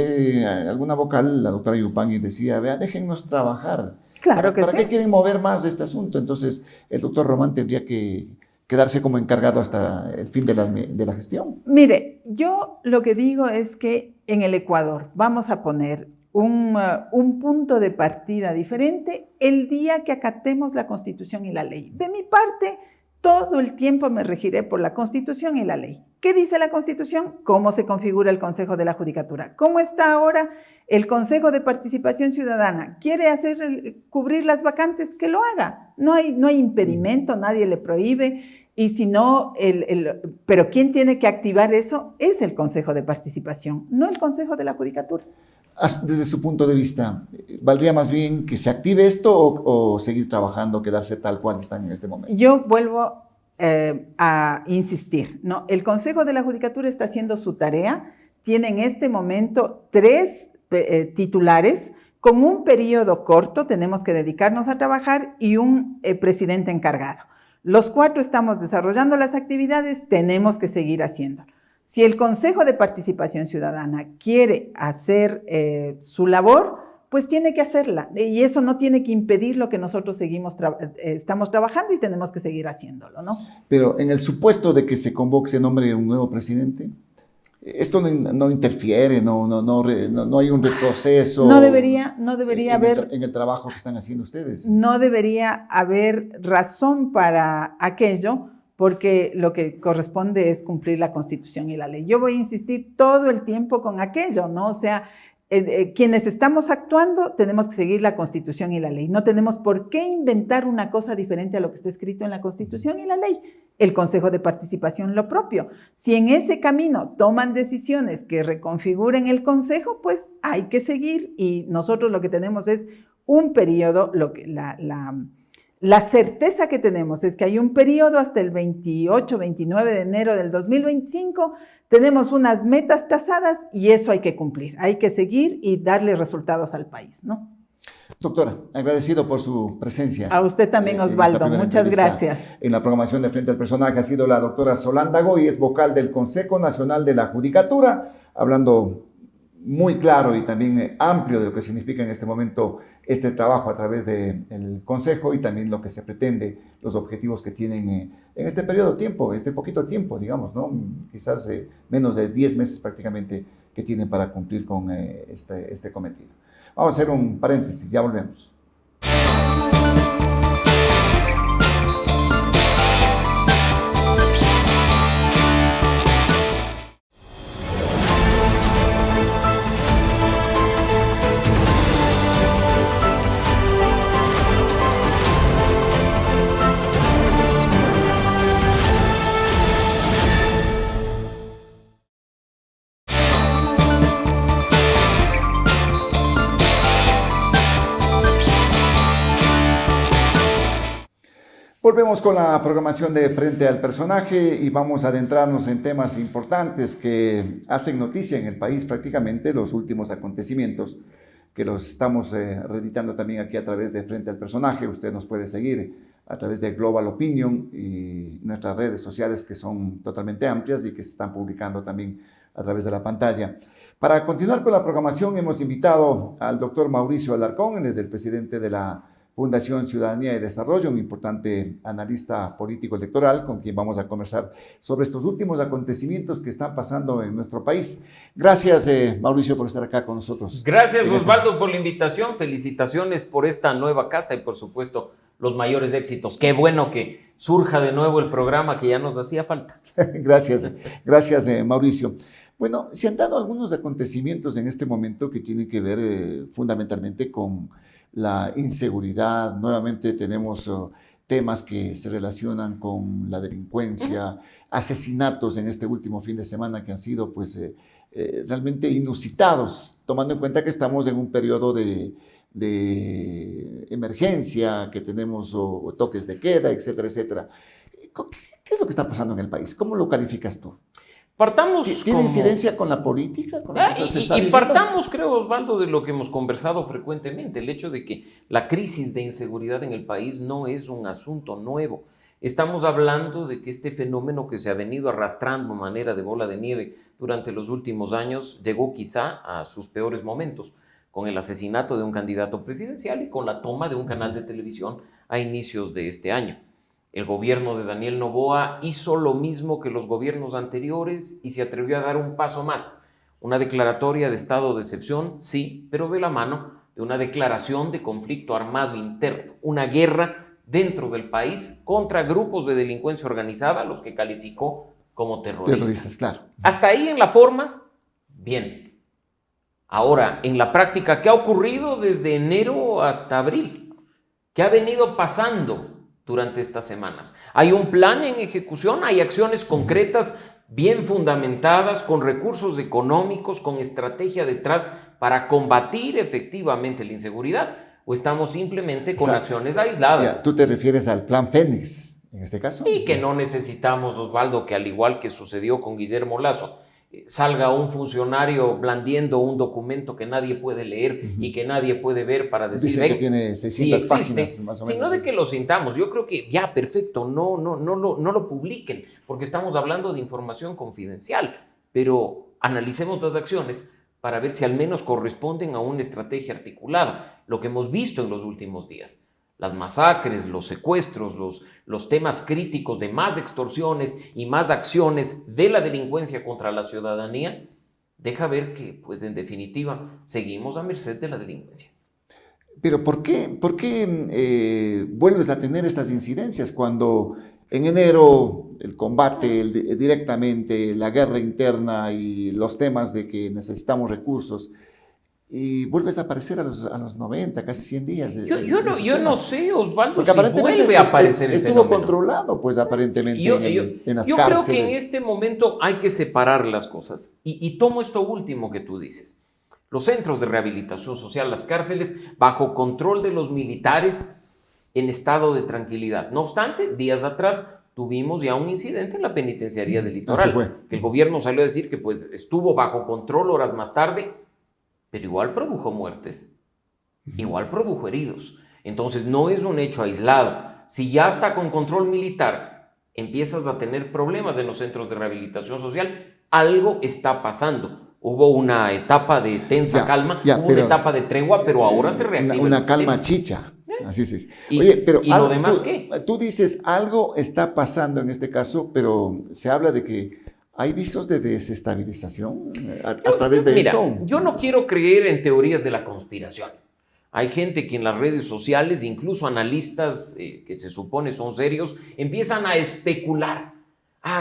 alguna vocal, la doctora Yupangui decía, vea, déjennos trabajar. Claro que sí. ¿Para qué quieren mover más de este asunto? Entonces, el doctor Román tendría que quedarse como encargado hasta el fin de la gestión. Mire, yo lo que digo es que en el Ecuador vamos a poner un punto de partida diferente el día que acatemos la Constitución y la ley. De mi parte, todo el tiempo me regiré por la Constitución y la ley. ¿Qué dice la Constitución? ¿Cómo se configura el Consejo de la Judicatura? ¿Cómo está ahora el Consejo de Participación Ciudadana? ¿Quiere cubrir las vacantes? Que lo haga. No hay impedimento, nadie le prohíbe. Y si no, pero ¿quién tiene que activar eso? Es el Consejo de Participación, no el Consejo de la Judicatura. Desde su punto de vista, ¿valdría más bien que se active esto o seguir trabajando, quedarse tal cual están en este momento? Yo vuelvo a insistir, ¿no? El Consejo de la Judicatura está haciendo su tarea, tiene en este momento 3 titulares con un periodo corto, tenemos que dedicarnos a trabajar, y un presidente encargado. Los 4 estamos desarrollando las actividades, tenemos que seguir haciéndolo. Si el Consejo de Participación Ciudadana quiere hacer su labor, pues tiene que hacerla. Y eso no tiene que impedir lo que nosotros estamos trabajando y tenemos que seguir haciéndolo, ¿no? Pero en el supuesto de que se convoque, se nombre un nuevo presidente, esto no interfiere, no hay un retroceso. No debería haber... En el trabajo que están haciendo ustedes. No debería haber razón para aquello, porque lo que corresponde es cumplir la Constitución y la ley. Yo voy a insistir todo el tiempo con aquello, ¿no? O sea, quienes estamos actuando tenemos que seguir la Constitución y la ley. No tenemos por qué inventar una cosa diferente a lo que está escrito en la Constitución y la ley. El Consejo de Participación lo propio. Si en ese camino toman decisiones que reconfiguren el Consejo, pues hay que seguir, y nosotros lo que tenemos es un periodo, la certeza que tenemos es que hay un periodo hasta el 28, 29 de enero del 2025, tenemos unas metas trazadas y eso hay que cumplir, hay que seguir y darle resultados al país, ¿no? Doctora, agradecido por su presencia. A usted también, Osvaldo, muchas gracias. En la programación de Frente al Personaje ha sido la doctora Solanda Goy, es vocal del Consejo Nacional de la Judicatura, hablando muy claro y también amplio de lo que significa en este momento este trabajo a través del Consejo y también lo que se pretende, los objetivos que tienen en este periodo de tiempo, este poquito tiempo, digamos, ¿no? Quizás menos de 10 meses prácticamente que tienen para cumplir con este cometido. Vamos a hacer un paréntesis, ya volvemos. Volvemos con la programación de Frente al Personaje y vamos a adentrarnos en temas importantes que hacen noticia en el país prácticamente, los últimos acontecimientos que los estamos reeditando también aquí a través de Frente al Personaje. Usted nos puede seguir a través de Global Opinion y nuestras redes sociales que son totalmente amplias y que se están publicando también a través de la pantalla. Para continuar con la programación hemos invitado al doctor Mauricio Alarcón, él es el presidente de la Fundación Ciudadanía y Desarrollo, un importante analista político electoral con quien vamos a conversar sobre estos últimos acontecimientos que están pasando en nuestro país. Gracias, Mauricio, por estar acá con nosotros. Gracias, Osvaldo, por la invitación. Felicitaciones por esta nueva casa y, por supuesto, los mayores éxitos. Qué bueno que surja de nuevo el programa que ya nos hacía falta. Gracias, Mauricio. Bueno, se han dado algunos acontecimientos en este momento que tienen que ver fundamentalmente con la inseguridad. Nuevamente tenemos temas que se relacionan con la delincuencia, asesinatos en este último fin de semana que han sido pues realmente inusitados, tomando en cuenta que estamos en un periodo de emergencia, que tenemos toques de queda, etcétera, etcétera. ¿Qué es lo que está pasando en el país? ¿Cómo lo calificas tú? ¿Tiene incidencia con la política? Partamos, creo, Osvaldo, de lo que hemos conversado frecuentemente, el hecho de que la crisis de inseguridad en el país no es un asunto nuevo. Estamos hablando de que este fenómeno que se ha venido arrastrando de manera de bola de nieve durante los últimos años llegó quizá a sus peores momentos, con el asesinato de un candidato presidencial y con la toma de un canal de televisión a inicios de este año. El gobierno de Daniel Noboa hizo lo mismo que los gobiernos anteriores y se atrevió a dar un paso más. Una declaratoria de estado de excepción, sí, pero de la mano de una declaración de conflicto armado interno, una guerra dentro del país contra grupos de delincuencia organizada, los que calificó como terroristas. Claro. Hasta ahí en la forma, bien. Ahora, en la práctica, ¿qué ha ocurrido desde enero hasta abril? ¿Qué ha venido pasando durante estas semanas? ¿Hay un plan en ejecución? ¿Hay acciones concretas bien fundamentadas, con recursos económicos, con estrategia detrás para combatir efectivamente la inseguridad, o estamos simplemente con acciones aisladas. Ya, ¿tú te refieres al Plan Fénix, en este caso? Y que no necesitamos, Osvaldo, que al igual que sucedió con Guillermo Lasso, salga un funcionario blandiendo un documento que nadie puede leer y que nadie puede ver para decir... Dicen que tiene 600 páginas, más o menos. Sino de que lo sintamos. Yo creo que ya, perfecto, no lo publiquen, porque estamos hablando de información confidencial, pero analicemos las acciones para ver si al menos corresponden a una estrategia articulada, lo que hemos visto en los últimos días. Las masacres, los secuestros, los temas críticos de más extorsiones y más acciones de la delincuencia contra la ciudadanía, deja ver que, pues en definitiva, seguimos a merced de la delincuencia. Pero ¿por qué vuelves a tener estas incidencias cuando en enero el combate directamente, la guerra interna y los temas de que necesitamos recursos, y vuelves a aparecer a los 90, casi 100 días? Yo no sé, Osvaldo, porque si aparentemente vuelve a aparecer estuvo controlado, pues aparentemente en las cárceles. Yo creo que en este momento hay que separar las cosas. Y tomo esto último que tú dices. Los centros de rehabilitación social, las cárceles, bajo control de los militares en estado de tranquilidad. No obstante, días atrás tuvimos ya un incidente en la penitenciaría del Litoral, que el gobierno salió a decir que pues estuvo bajo control horas más tarde, pero igual produjo muertes, igual produjo heridos. Entonces no es un hecho aislado. Si ya está con control militar, empiezas a tener problemas en los centros de rehabilitación social, algo está pasando. Hubo una etapa de tensa calma, hubo una etapa de tregua, pero ahora se reactiva. Una calma chicha. Así es. Oye, pero ¿y lo demás qué? Tú dices, algo está pasando en este caso, pero se habla de que ¿hay visos de desestabilización a través de esto? Yo no quiero creer en teorías de la conspiración. Hay gente que en las redes sociales, incluso analistas que se supone son serios, empiezan a especular.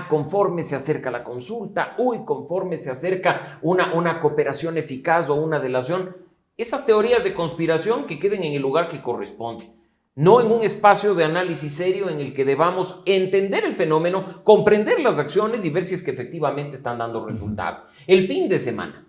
Conforme se acerca la consulta, conforme se acerca una cooperación eficaz o una delación. Esas teorías de conspiración que queden en el lugar que corresponde. No en un espacio de análisis serio en el que debamos entender el fenómeno, comprender las acciones y ver si es que efectivamente están dando resultado. El fin de semana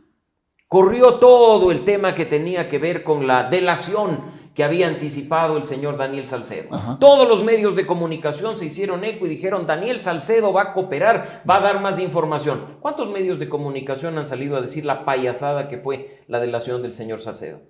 corrió todo el tema que tenía que ver con la delación que había anticipado el señor Daniel Salcedo. Todos los medios de comunicación se hicieron eco y dijeron: Daniel Salcedo va a cooperar, va a dar más información. ¿Cuántos medios de comunicación han salido a decir la payasada que fue la delación del señor Salcedo?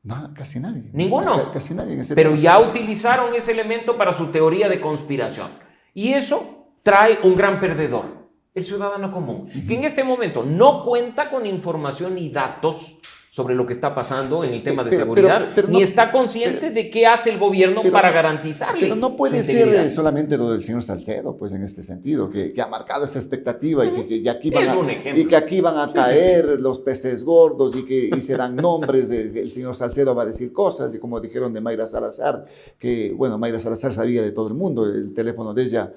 No, casi nadie. Ninguno. Casi nadie en ese Pero tema. ya utilizaron ese elemento para su teoría de conspiración. Y eso trae un gran perdedor, el ciudadano común, que en este momento no cuenta con información ni datos sobre lo que está pasando en el tema de seguridad, ni está consciente de qué hace el gobierno para garantizarle. Pero no puede ser solamente lo del señor Salcedo, pues en este sentido, que ha marcado esa expectativa y que aquí van a caer los peces gordos y se dan nombres, el señor Salcedo va a decir cosas, y como dijeron de Mayra Salazar, que bueno, Mayra Salazar sabía de todo el mundo, el teléfono de ella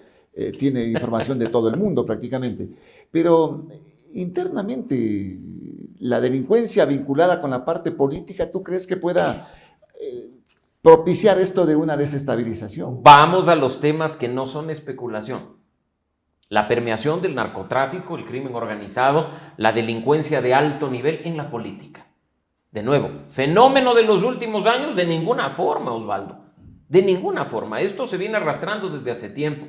tiene información de todo el mundo prácticamente, pero internamente la delincuencia vinculada con la parte política, ¿tú crees que pueda propiciar esto de una desestabilización? Vamos a los temas que no son especulación. La permeación del narcotráfico, el crimen organizado, la delincuencia de alto nivel en la política. De nuevo, fenómeno de los últimos años, de ninguna forma, Osvaldo. De ninguna forma. Esto se viene arrastrando desde hace tiempo.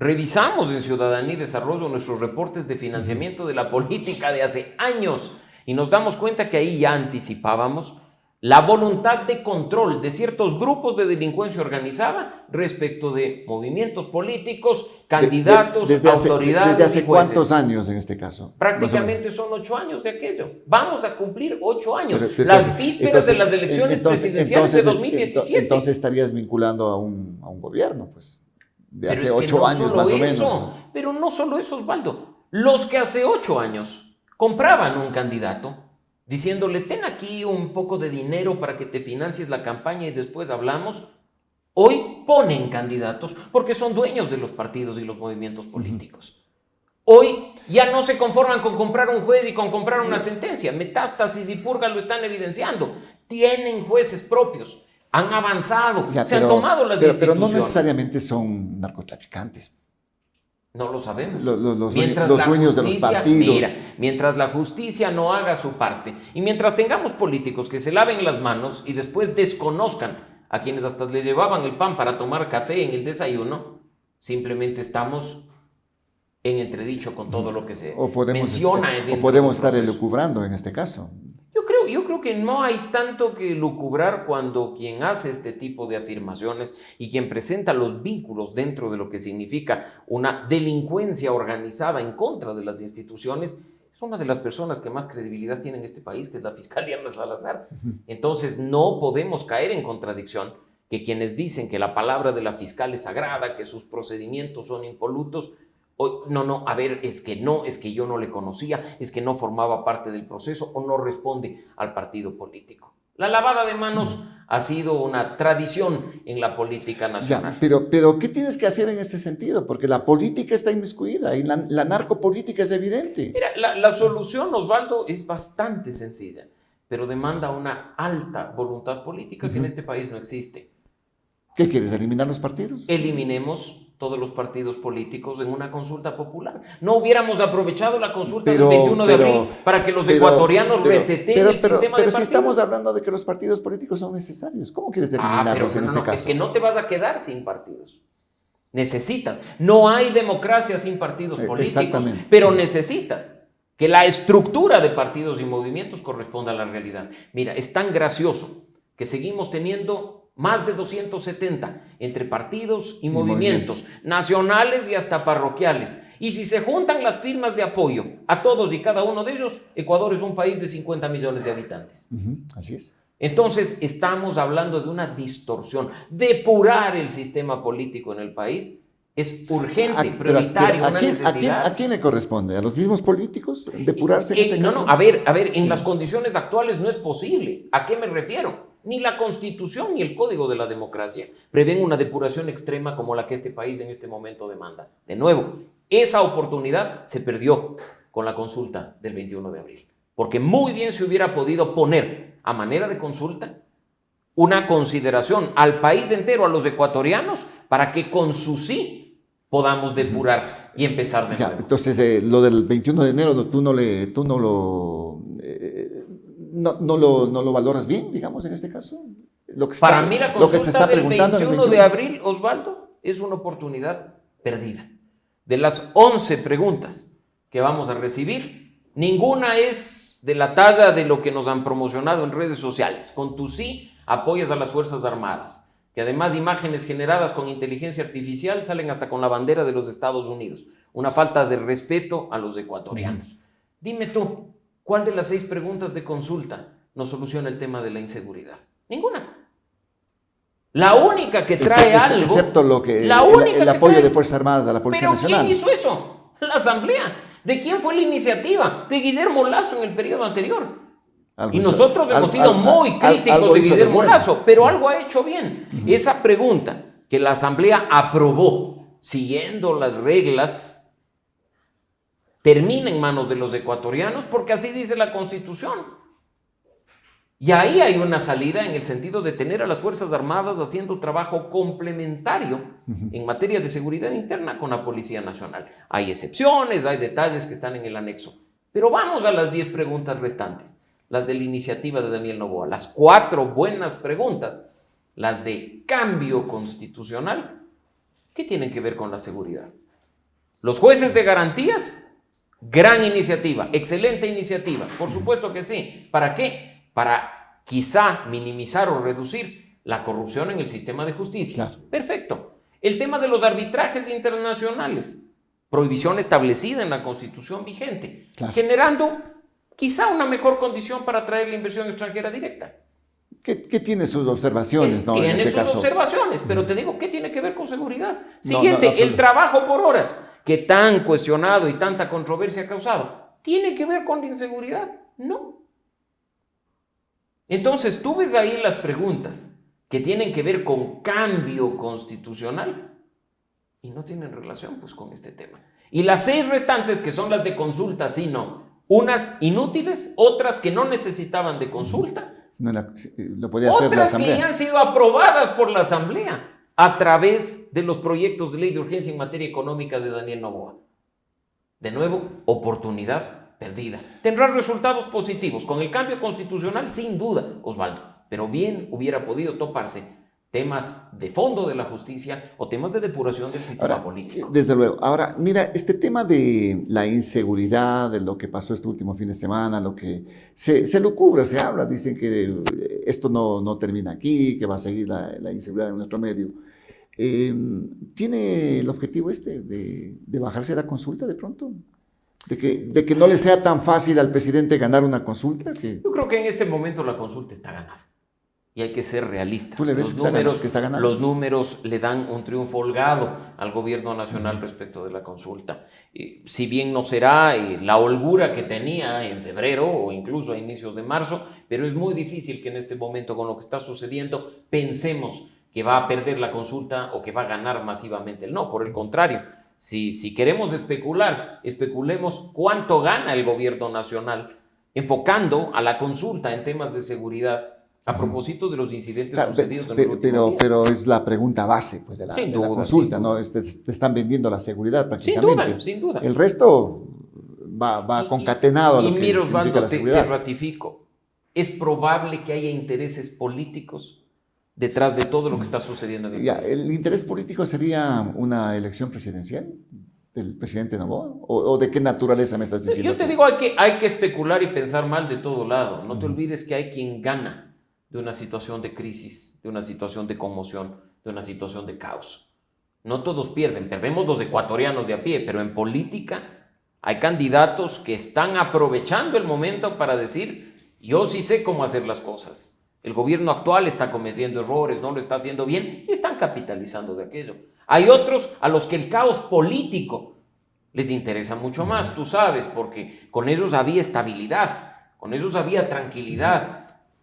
Revisamos en Ciudadanía y Desarrollo nuestros reportes de financiamiento de la política de hace años y nos damos cuenta que ahí ya anticipábamos la voluntad de control de ciertos grupos de delincuencia organizada respecto de movimientos políticos, candidatos, autoridades. ¿Desde hace cuántos años en este caso? Prácticamente son 8 años de aquello. Vamos a cumplir 8 años. Las vísperas de las elecciones presidenciales de 2017. Entonces estarías vinculando a un gobierno, pues. De hace 8 años más o menos. Pero no solo eso, Osvaldo. Los que hace 8 años compraban un candidato diciéndole: ten aquí un poco de dinero para que te financies la campaña y después hablamos, hoy ponen candidatos porque son dueños de los partidos y los movimientos políticos. Hoy ya no se conforman con comprar un juez y con comprar una sentencia. Metástasis y Purga lo están evidenciando. Tienen jueces propios. Han avanzado, han tomado las instituciones. Pero no necesariamente son narcotraficantes. No lo sabemos. Los dueños de los partidos. Mira, mientras la justicia no haga su parte y mientras tengamos políticos que se laven las manos y después desconozcan a quienes hasta le llevaban el pan para tomar café en el desayuno, simplemente estamos en entredicho con todo lo que se menciona. O podemos estar elucubrando en este caso. Yo creo que no hay tanto que lucubrar cuando quien hace este tipo de afirmaciones y quien presenta los vínculos dentro de lo que significa una delincuencia organizada en contra de las instituciones es una de las personas que más credibilidad tiene en este país, que es la fiscal Diana Salazar. Entonces no podemos caer en contradicción que quienes dicen que la palabra de la fiscal es sagrada, que sus procedimientos son impolutos. No, a ver, es que yo no le conocía, es que no formaba parte del proceso o no responde al partido político. La lavada de manos ha sido una tradición en la política nacional. Ya, pero ¿qué tienes que hacer en este sentido? Porque la política está inmiscuida y la narcopolítica es evidente. Mira, la solución, Osvaldo, es bastante sencilla, pero demanda una alta voluntad política que en este país no existe. ¿Qué quieres? ¿Eliminar los partidos? Eliminemos todos los partidos políticos en una consulta popular. No hubiéramos aprovechado la consulta del 21 de abril para que los ecuatorianos reseteen el sistema de partidos. Pero si estamos hablando de que los partidos políticos son necesarios, ¿cómo quieres eliminarlos en este caso? Es que no te vas a quedar sin partidos. Necesitas. No hay democracia sin partidos políticos, pero necesitas que la estructura de partidos y movimientos corresponda a la realidad. Mira, es tan gracioso que seguimos teniendo más de 270 entre partidos y movimientos nacionales y hasta parroquiales. Y si se juntan las firmas de apoyo a todos y cada uno de ellos, Ecuador es un país de 50 millones de habitantes. Así es. Entonces, estamos hablando de una distorsión. Depurar el sistema político en el país es urgente, prioritario, una necesidad. ¿A quién le corresponde? ¿A los mismos políticos depurarse en este caso? A ver, en las condiciones actuales no es posible. ¿A qué me refiero? Ni la Constitución ni el Código de la Democracia prevén una depuración extrema como la que este país en este momento demanda. De nuevo, esa oportunidad se perdió con la consulta del 21 de abril, porque muy bien se hubiera podido poner a manera de consulta una consideración al país entero, a los ecuatorianos, para que con su sí podamos depurar y empezar de nuevo. Entonces, lo del 21 de enero tú no lo valoras bien, digamos, en este caso. Para mí la consulta del 21 de abril, Osvaldo, es una oportunidad perdida. De las 11 preguntas que vamos a recibir, ninguna es de la talla de lo que nos han promocionado en redes sociales. Con tu sí apoyas a las Fuerzas Armadas, que además imágenes generadas con inteligencia artificial salen hasta con la bandera de los Estados Unidos. Una falta de respeto a los ecuatorianos. Dime tú, ¿cuál de las 6 preguntas de consulta nos soluciona el tema de la inseguridad? Ninguna. La única que trae algo... Excepto el apoyo de Fuerzas Armadas a la Policía Nacional. ¿Quién hizo eso? La Asamblea. ¿De quién fue la iniciativa? De Guillermo Lasso en el periodo anterior. Nosotros hemos sido muy críticos de Guillermo Lasso, pero algo ha hecho bien. Esa pregunta que la Asamblea aprobó siguiendo las reglas termina en manos de los ecuatorianos porque así dice la Constitución. Y ahí hay una salida en el sentido de tener a las Fuerzas Armadas haciendo trabajo complementario en materia de seguridad interna con la Policía Nacional. Hay excepciones, hay detalles que están en el anexo. Pero vamos a las 10 preguntas restantes, las de la iniciativa de Daniel Noboa, las 4 buenas preguntas, las de cambio constitucional, ¿qué tienen que ver con la seguridad? Los jueces de garantías, gran iniciativa, excelente iniciativa, por supuesto que sí. ¿Para qué? Para quizá minimizar o reducir la corrupción en el sistema de justicia. Claro. Perfecto. El tema de los arbitrajes internacionales, prohibición establecida en la Constitución vigente, claro, generando quizá una mejor condición para atraer la inversión extranjera directa. ¿Qué tiene sus observaciones? ¿No? Tiene en este sus caso. observaciones, pero te digo, ¿qué tiene que ver con seguridad? Siguiente, el trabajo por horas, que tan cuestionado y tanta controversia ha causado, ¿tiene que ver con la inseguridad? No. Entonces, tú ves ahí las preguntas que tienen que ver con cambio constitucional y no tienen relación pues con este tema. Y las 6 restantes, que son las de consulta, sí, no. Unas inútiles, otras que no necesitaban de consulta. No, lo podía hacer la Otras Asamblea. que ya han sido aprobadas por la Asamblea. a través de los proyectos de ley de urgencia en materia económica de Daniel Noboa. De nuevo, oportunidad perdida. Tendrá resultados positivos con el cambio constitucional, sin duda, Osvaldo, pero bien hubiera podido toparse temas de fondo de la justicia o temas de depuración del sistema político. Desde luego. Ahora, mira, este tema de la inseguridad, de lo que pasó este último fin de semana, lo que se lucubra, se habla, dicen que esto no termina aquí, que va a seguir la inseguridad en nuestro medio. ¿Tiene el objetivo de bajarse la consulta de pronto? ¿De que no le sea tan fácil al presidente ganar una consulta? Yo creo que en este momento la consulta está ganada. Y hay que ser realistas. ¿Tú le ves que está ganando? Los números le dan un triunfo holgado al gobierno nacional respecto de la consulta. Si bien no será la holgura que tenía en febrero o incluso a inicios de marzo, pero es muy difícil que en este momento, con lo que está sucediendo, pensemos que va a perder la consulta o que va a ganar masivamente el no. Por el contrario, si queremos especular, especulemos cuánto gana el gobierno nacional, enfocando a la consulta en temas de seguridad, a propósito de los incidentes sucedidos en el último día. Pero es la pregunta base pues, de la consulta, ¿no? Te están vendiendo la seguridad prácticamente. Sin duda. El resto va concatenado a lo que mira, significa Osvaldo, la seguridad. te ratifico, es probable que haya intereses políticos detrás de todo lo que está sucediendo en el país. ¿El interés político sería una elección presidencial del presidente Noboa? ¿O de qué naturaleza me estás diciendo? Yo te digo, hay que especular y pensar mal de todo lado. No te olvides que hay quien gana de una situación de crisis, de una situación de conmoción, de una situación de caos. No todos pierden, perdemos los ecuatorianos de a pie, pero en política hay candidatos que están aprovechando el momento para decir, yo sí sé cómo hacer las cosas. El gobierno actual está cometiendo errores, no lo está haciendo bien, y están capitalizando de aquello. Hay otros a los que el caos político les interesa mucho más, tú sabes, porque con ellos había estabilidad, con ellos había tranquilidad.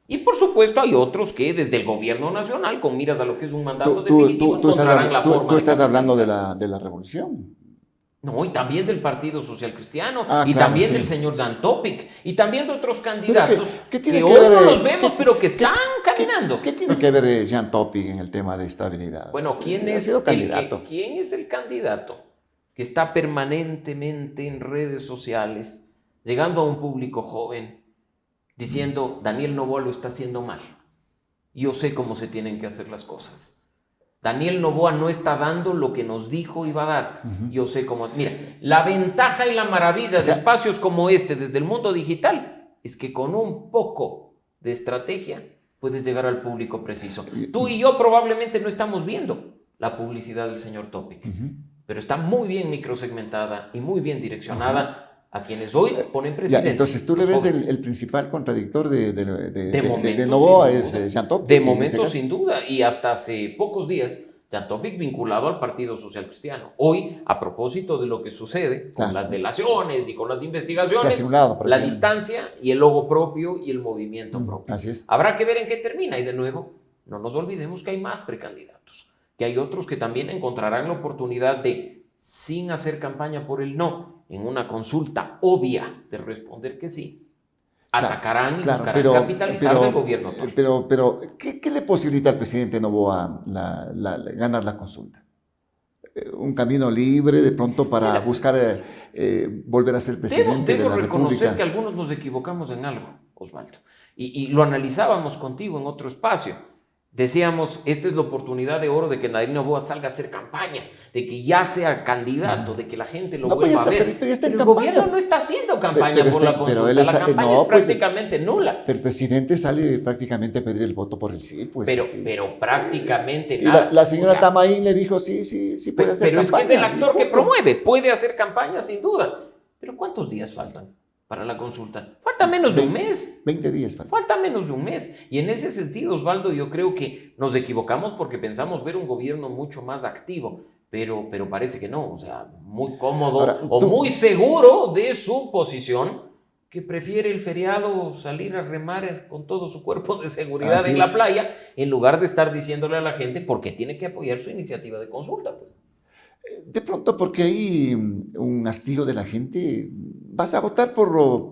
Y por supuesto hay otros que desde el gobierno nacional, con miras a lo que es un mandato definitivo, encontrarán la forma. Tú estás hablando de la revolución. No, y también del Partido Social Cristiano, y claro, también sí. del señor Jan Topic, y también de otros candidatos ¿Qué tiene que que hoy ver, no los vemos, pero que están caminando. ¿Qué tiene que ver Jan Topic en el tema de estabilidad? Bueno, ¿quién es el candidato que está permanentemente en redes sociales, llegando a un público joven, diciendo, Daniel Noboa lo está haciendo mal? Yo sé cómo se tienen que hacer las cosas. Daniel Noboa no está dando lo que nos dijo iba a dar. Yo sé cómo... Mira, la ventaja y la maravilla de espacios como este desde el mundo digital es que con un poco de estrategia puedes llegar al público preciso. Tú y yo probablemente no estamos viendo la publicidad del señor Topic, pero está muy bien microsegmentada y muy bien direccionada a quienes hoy ponen presidente. Entonces tú le ves el principal contradictor de Noboa es Jan Topic. De momento, sin duda, y hasta hace pocos días, Jan Topic vinculado al Partido Social Cristiano. Hoy, a propósito de lo que sucede con las delaciones y con las investigaciones, la distancia y el logo propio y el movimiento propio. Así es. Habrá que ver en qué termina, y de nuevo, no nos olvidemos que hay más precandidatos, que hay otros que también encontrarán la oportunidad de, sin hacer campaña por el no, en una consulta obvia de responder que sí, atacarán y buscarán capitalizar del gobierno. Pero ¿qué le posibilita al presidente Noboa ganar la consulta? ¿Un camino libre de pronto para buscar volver a ser presidente de la República? Debo reconocer que algunos nos equivocamos en algo, Osvaldo, y lo analizábamos contigo en otro espacio. Decíamos, esta es la oportunidad de oro de que Daniel Noboa salga a hacer campaña, de que ya sea candidato, de que la gente lo vuelva a ver. Pero el gobierno no está haciendo campaña por la consulta, la campaña es prácticamente nula. Pero el presidente sale prácticamente a pedir el voto por el sí. Pues, pero prácticamente nada. La señora Tamaín le dijo, sí puede hacer campaña. Pero es que es el actor que promueve, puede hacer campaña sin duda. Pero ¿cuántos días faltan para la consulta? Falta menos de un mes. 20 días falta menos de un mes. Y en ese sentido, Osvaldo, yo creo que nos equivocamos porque pensamos ver un gobierno mucho más activo, pero parece que no, o sea, muy cómodo muy seguro de su posición, que prefiere el feriado salir a remar con todo su cuerpo de seguridad la playa, en lugar de estar diciéndole a la gente por qué tiene que apoyar su iniciativa de consulta, pues. De pronto, porque hay un hastío de la gente, vas a votar por lo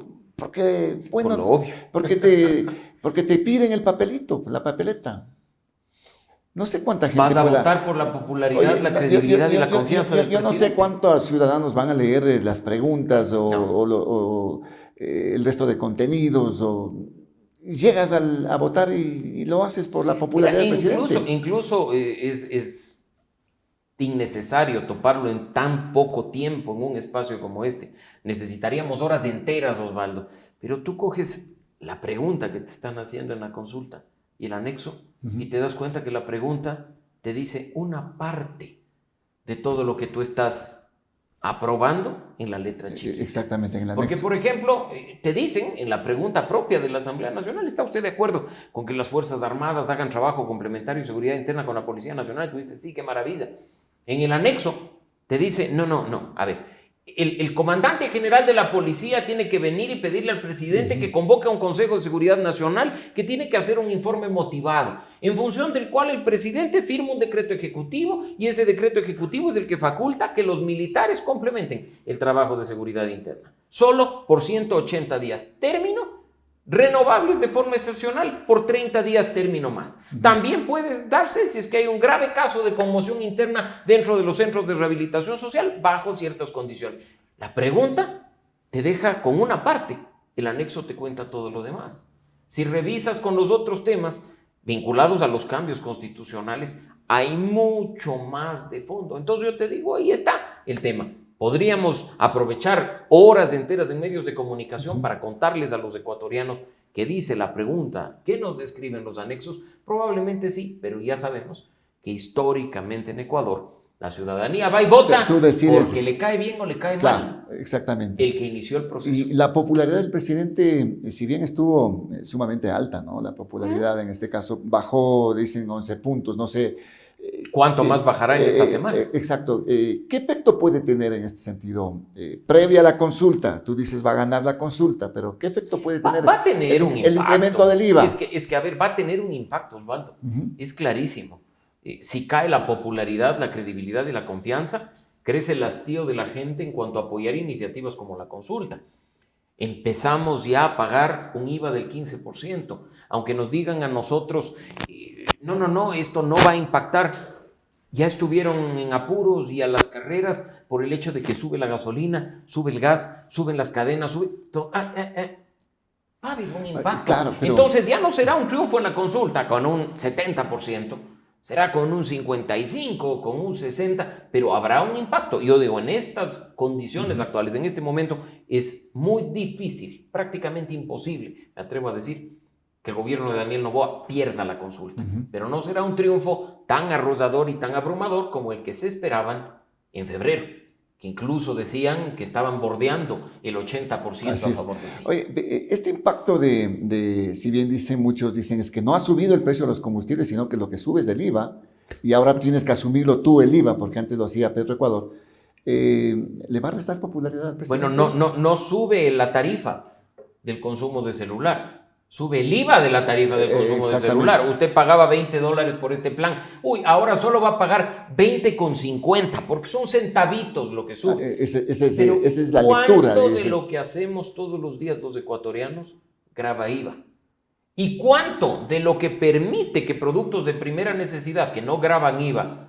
obvio. Porque te piden el papelito, la papeleta. No sé cuánta gente Vas a pueda... votar por la popularidad, Oye, la no, credibilidad y la confianza del yo no sé presidente. cuántos ciudadanos van a leer las preguntas No. el resto de contenidos llegas a votar y lo haces por la Mira, popularidad del presidente. incluso es innecesario toparlo en tan poco tiempo en un espacio como este. Necesitaríamos horas enteras, Osvaldo. Pero tú coges la pregunta que te están haciendo en la consulta y el anexo y te das cuenta que la pregunta te dice una parte de todo lo que tú estás aprobando en la letra chiquita. Exactamente, en el Porque, anexo. por ejemplo, te dicen en la pregunta propia de la Asamblea Nacional, ¿está usted de acuerdo con que las Fuerzas Armadas hagan trabajo complementario y seguridad interna con la Policía Nacional? Tú dices, sí, qué maravilla. En el anexo te dice, no, a ver, el comandante general de la policía tiene que venir y pedirle al presidente que convoque a un Consejo de Seguridad Nacional que tiene que hacer un informe motivado, en función del cual el presidente firma un decreto ejecutivo y ese decreto ejecutivo es el que faculta que los militares complementen el trabajo de seguridad interna. Solo por 180 días. Término renovables de forma excepcional por 30 días término más. También puede darse si es que hay un grave caso de conmoción interna dentro de los centros de rehabilitación social bajo ciertas condiciones. La pregunta te deja con una parte, el anexo te cuenta todo lo demás. Si revisas con los otros temas vinculados a los cambios constitucionales, hay mucho más de fondo. Entonces yo te digo, ahí está el tema. Podríamos aprovechar horas enteras en medios de comunicación para contarles a los ecuatorianos qué dice la pregunta, qué nos describen los anexos. Probablemente sí, pero ya sabemos que históricamente en Ecuador la ciudadanía va y vota Tú decides, porque le cae bien o le cae claro, mal exactamente. el que inició el proceso. Y la popularidad del presidente, si bien estuvo sumamente alta, ¿no? La popularidad en este caso bajó, dicen 11 puntos, no sé. ¿Cuánto más bajará en esta semana? Exacto. ¿Qué efecto puede tener en este sentido? Previa a la consulta, tú dices va a ganar la consulta, pero ¿qué efecto puede tener? Va a tener un impacto. El incremento del IVA. Es que, a ver, va a tener un impacto, Osvaldo. Es clarísimo. Si cae la popularidad, la credibilidad y la confianza, crece el hastío de la gente en cuanto a apoyar iniciativas como la consulta. Empezamos ya a pagar un IVA del 15%, aunque nos digan a nosotros, no, esto no va a impactar. Ya estuvieron en apuros y a las carreras por el hecho de que sube la gasolina, sube el gas, suben las cadenas, sube... va a haber un impacto. Claro, pero... Entonces ya no será un triunfo en la consulta con un 70%, será con un 55%, con un 60%, pero habrá un impacto. Yo digo, en estas condiciones actuales, en este momento, es muy difícil, prácticamente imposible, me atrevo a decir, que el gobierno de Daniel Noboa pierda la consulta. Pero no será un triunfo tan arrollador y tan abrumador como el que se esperaban en febrero, que incluso decían que estaban bordeando el 80% a favor del sí. Oye, este impacto si bien muchos dicen, es que no ha subido el precio de los combustibles, sino que lo que sube es el IVA, y ahora tienes que asumirlo tú el IVA, porque antes lo hacía Petroecuador, ¿le va a restar popularidad al presidente? Bueno, no sube la tarifa del consumo de celular. Sube el IVA de la tarifa del consumo de celular. Usted pagaba $20 por este plan. Ahora solo va a pagar 20,50 porque son centavitos lo que sube. Esa es la lectura. ¿Cuánto de lo que hacemos todos los días los ecuatorianos graba IVA? ¿Y cuánto de lo que permite que productos de primera necesidad que no graban IVA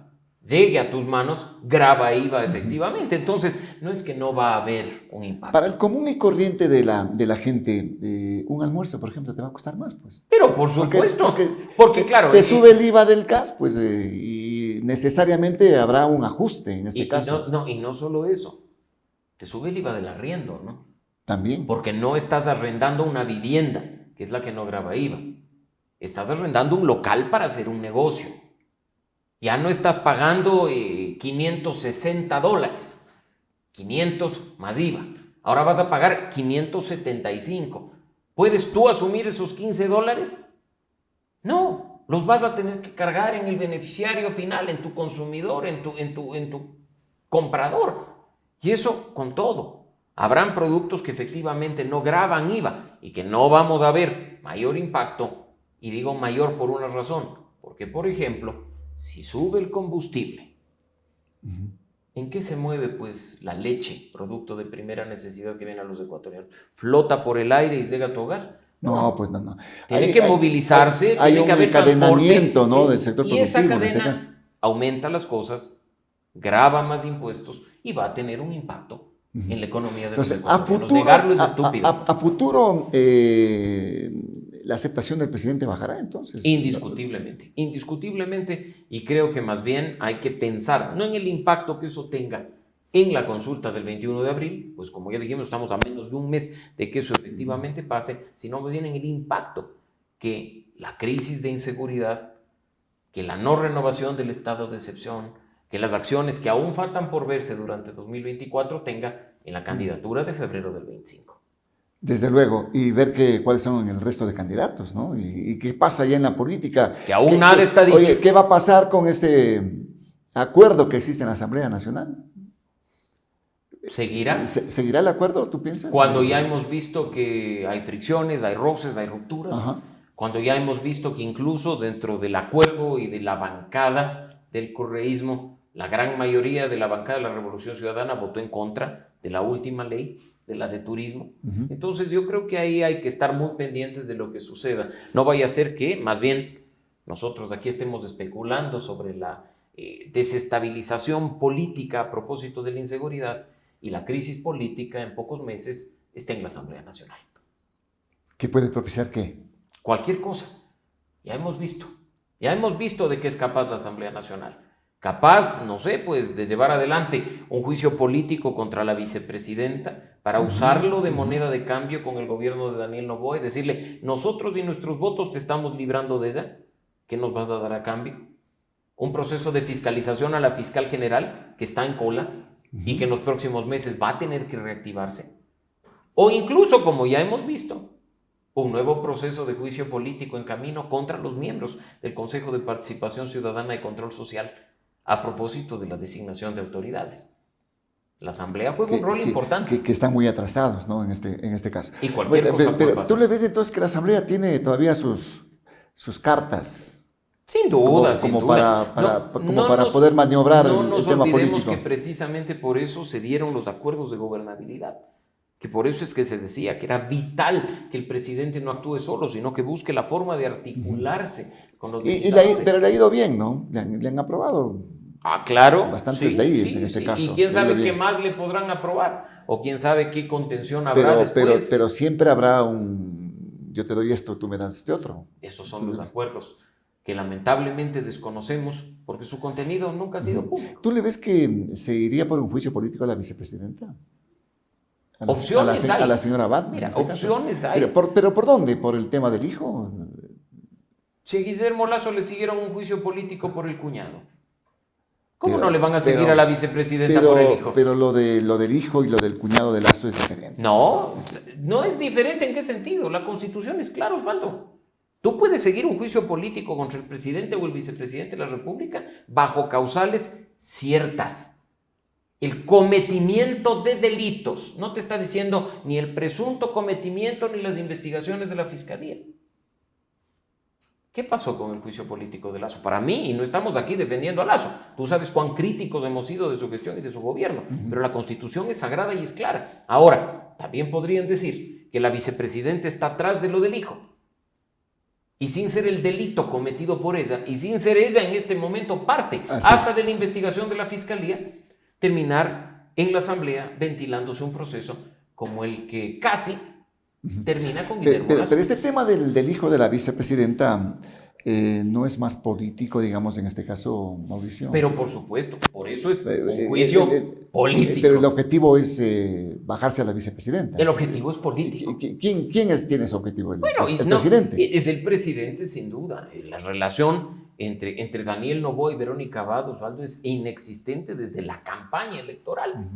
llegue a tus manos, graba IVA efectivamente? Entonces, no es que no va a haber un impacto. Para el común y corriente de la gente, un almuerzo, por ejemplo, te va a costar más, pues. Pero por supuesto, porque claro... Te sube el IVA del gas, pues, y necesariamente habrá un ajuste en este caso. Y no solo eso, te sube el IVA del arriendo, ¿no? También. Porque no estás arrendando una vivienda, que es la que no graba IVA. Estás arrendando un local para hacer un negocio. Ya no estás pagando $560, 500 más IVA. Ahora vas a pagar 575. ¿Puedes tú asumir esos $15? No, los vas a tener que cargar en el beneficiario final, en tu consumidor, en tu comprador. Y eso con todo. Habrán productos que efectivamente no graban IVA y que no vamos a ver mayor impacto. Y digo mayor por una razón. Porque, por ejemplo, si sube el combustible, ¿en qué se mueve pues la leche, producto de primera necesidad que viene a los ecuatorianos? ¿Flota por el aire y llega a tu hogar? No, pues no. Tiene que movilizarse, hay tiene un que haber encadenamiento, transporte, ¿no?, del sector y esa productivo en este cadena caso. aumenta las cosas, grava más impuestos y va a tener un impacto en la economía de los Entonces, ecuatorianos. Negarlo es estúpido. a futuro, la aceptación del presidente bajará entonces. Indiscutiblemente, indiscutiblemente, y creo que más bien hay que pensar, no en el impacto que eso tenga en la consulta del 21 de abril, pues como ya dijimos, estamos a menos de un mes de que eso efectivamente pase, sino más bien en el impacto que la crisis de inseguridad, que la no renovación del estado de excepción, que las acciones que aún faltan por verse durante 2024 tenga en la candidatura de febrero del 25. Desde luego, y ver cuáles son el resto de candidatos, ¿no? Y qué pasa ya en la política. Que aún nada está dicho. Oye, ¿qué va a pasar con ese acuerdo que existe en la Asamblea Nacional? ¿Seguirá? ¿Seguirá el acuerdo, tú piensas? Cuando ya hemos visto que hay fricciones, hay roces, hay rupturas. Ajá. Cuando ya hemos visto que incluso dentro del acuerdo y de la bancada del correísmo, la gran mayoría de la bancada de la Revolución Ciudadana votó en contra de la última ley, de la de turismo. Entonces yo creo que ahí hay que estar muy pendientes de lo que suceda. No vaya a ser que, más bien, nosotros aquí estemos especulando sobre la desestabilización política a propósito de la inseguridad y la crisis política en pocos meses esté en la Asamblea Nacional. ¿Qué puede propiciar qué? Cualquier cosa. Ya hemos visto de qué es capaz la Asamblea Nacional. Capaz, no sé, pues de llevar adelante un juicio político contra la vicepresidenta para usarlo de moneda de cambio con el gobierno de Daniel Noboa y decirle, nosotros y nuestros votos te estamos librando de ella, ¿qué nos vas a dar a cambio? Un proceso de fiscalización a la fiscal general que está en cola y que en los próximos meses va a tener que reactivarse. O incluso, como ya hemos visto, un nuevo proceso de juicio político en camino contra los miembros del Consejo de Participación Ciudadana y Control Social a propósito de la designación de autoridades. La Asamblea juega un rol importante. Que están muy atrasados, ¿no? En este caso. Y cualquier cosa puede pasar. ¿Tú le ves entonces que la Asamblea tiene todavía sus cartas? Sin duda, sin duda. Para poder maniobrar el tema político. No nos olvidemos que precisamente por eso se dieron los acuerdos de gobernabilidad. Que por eso es que se decía que era vital que el presidente no actúe solo, sino que busque la forma de articularse con los legisladores. Pero le ha ido bien, ¿no? Le han aprobado claro, bastantes leyes en este caso. Y quién sabe qué más le podrán aprobar, o quién sabe qué contención habrá después. Pero siempre habrá yo te doy esto, tú me das este otro. Esos son los acuerdos que lamentablemente desconocemos, porque su contenido nunca ha sido público. ¿Tú le ves que se iría por un juicio político a la vicepresidenta? Opciones hay. A la señora Abad. Mira, opciones hay. ¿Pero por dónde? ¿Por el tema del hijo? Si a Guillermo Lasso le siguieron un juicio político por el cuñado, ¿cómo no le van a seguir a la vicepresidenta por el hijo? Pero lo del hijo y lo del cuñado de Lasso es diferente. No es diferente. ¿En qué sentido? La Constitución es clara, Osvaldo. Tú puedes seguir un juicio político contra el presidente o el vicepresidente de la República bajo causales ciertas. El cometimiento de delitos. No te está diciendo ni el presunto cometimiento ni las investigaciones de la Fiscalía. ¿Qué pasó con el juicio político de Lasso? Para mí, y no estamos aquí defendiendo a Lasso, tú sabes cuán críticos hemos sido de su gestión y de su gobierno, pero la Constitución es sagrada y es clara. Ahora, también podrían decir que la vicepresidenta está atrás de lo del hijo, y sin ser el delito cometido por ella, y sin ser ella en este momento parte hasta de la investigación de la Fiscalía, terminar en la Asamblea ventilándose un proceso como el que casi termina con Guillermo Lasso. Pero este tema del hijo de la vicepresidenta no es más político, digamos, en este caso, Mauricio. Pero por supuesto, por eso es un juicio político. Pero el objetivo es bajarse a la vicepresidenta. El objetivo es político. ¿Quién tiene ese objetivo? ¿El presidente? Es el presidente, sin duda. La relación entre Daniel Noboa y Verónica Abad, Osvaldo, es inexistente desde la campaña electoral.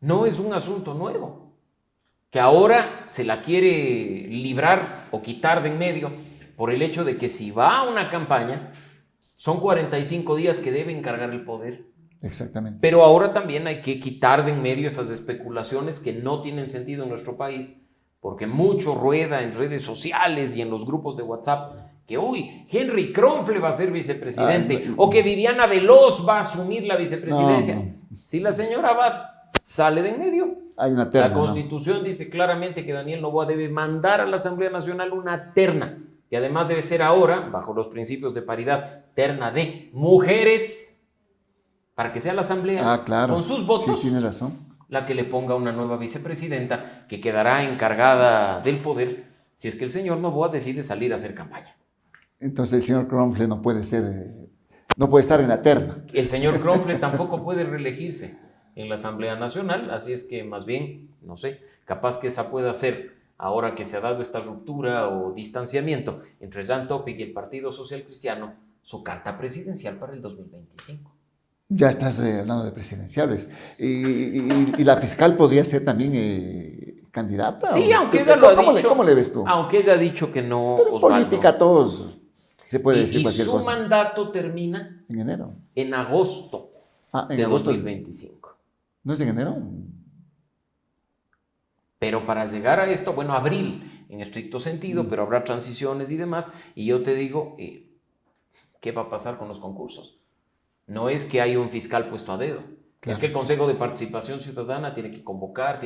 No es un asunto nuevo, que ahora se la quiere librar o quitar de en medio por el hecho de que si va a una campaña, son 45 días que debe encargar el poder. Exactamente. Pero ahora también hay que quitar de en medio esas especulaciones que no tienen sentido en nuestro país, porque mucho rueda en redes sociales y en los grupos de WhatsApp que, Henry Kronfle va a ser vicepresidente, o que Viviana Veloz va a asumir la vicepresidencia. No. Si la señora Abad sale de en medio, Hay una terna, La Constitución dice claramente que Daniel Noboa debe mandar a la Asamblea Nacional una terna, que además debe ser ahora, bajo los principios de paridad, terna de mujeres, para que sea la Asamblea, claro. con sus votos, Sí, tiene razón. la que le ponga una nueva vicepresidenta que quedará encargada del poder si es que el señor Noboa decide salir a hacer campaña. Entonces el señor Cromfle no puede estar en la terna. El señor Cromfle tampoco puede reelegirse en la Asamblea Nacional, así es que más bien, no sé, capaz que esa pueda ser, ahora que se ha dado esta ruptura o distanciamiento entre Jan Topic y el Partido Social Cristiano, su carta presidencial para el 2025. Ya estás hablando de presidenciales. Y la fiscal podría ser también candidata. Sí, aunque ella lo ha dicho. ¿Cómo le ves tú? Aunque ella ha dicho que no, Pero en Osvaldo. política todos se puede decir cualquier cosa. Y su mandato termina En enero. en agosto En agosto 2025. ¿No es en enero? Pero para llegar a esto, bueno, abril en estricto sentido, pero habrá transiciones y demás. Y yo te digo, ¿qué va a pasar con los concursos? No es que hay un fiscal puesto a dedo. Claro. Es que el Consejo de Participación Ciudadana tiene que convocar,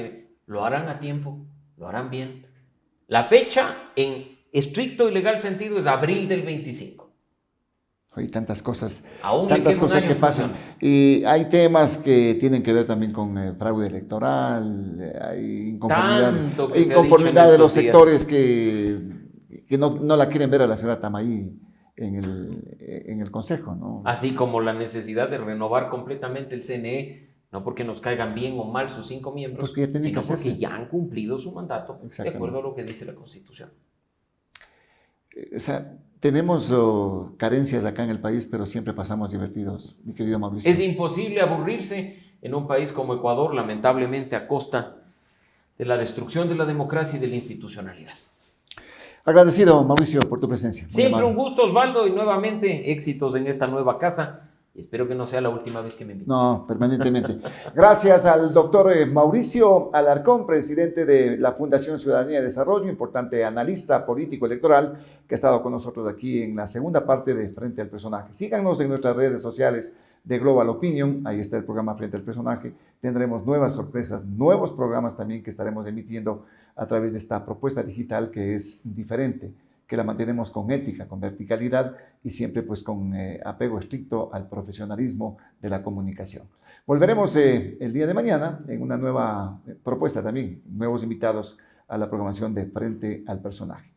lo harán a tiempo, lo harán bien. La fecha en estricto y legal sentido es abril del 25. Hay tantas cosas, Aún tantas le queda un cosas año que en pasan. funciones. Y hay temas que tienen que ver también con fraude electoral, hay inconformidad, Tanto que se ha inconformidad dicho en de los estos días. sectores que no la quieren ver a la señora Tamaí en el Consejo, ¿no? Así como la necesidad de renovar completamente el CNE, no porque nos caigan bien o mal sus 5 miembros, Porque ya tiene sino que porque hacerse. ya han cumplido su mandato de Exactamente. acuerdo a lo que dice la Constitución. O sea, tenemos carencias acá en el país, pero siempre pasamos divertidos, mi querido Mauricio. Es imposible aburrirse en un país como Ecuador, lamentablemente a costa de la destrucción de la democracia y de la institucionalidad. Agradecido, Mauricio, por tu presencia. Muy Siempre amable. un gusto, Osvaldo, y nuevamente éxitos en esta nueva casa. Y espero que no sea la última vez que me invites. No, permanentemente. Gracias al doctor Mauricio Alarcón, presidente de la Fundación Ciudadanía y Desarrollo, importante analista político electoral, que ha estado con nosotros aquí en la segunda parte de Frente al Personaje. Síganos en nuestras redes sociales de Global Opinion, ahí está el programa Frente al Personaje. Tendremos nuevas sorpresas, nuevos programas también que estaremos emitiendo a través de esta propuesta digital que es diferente, que la mantenemos con ética, con verticalidad y siempre pues con apego estricto al profesionalismo de la comunicación. Volveremos el día de mañana en una nueva propuesta también, nuevos invitados a la programación de Frente al Personaje.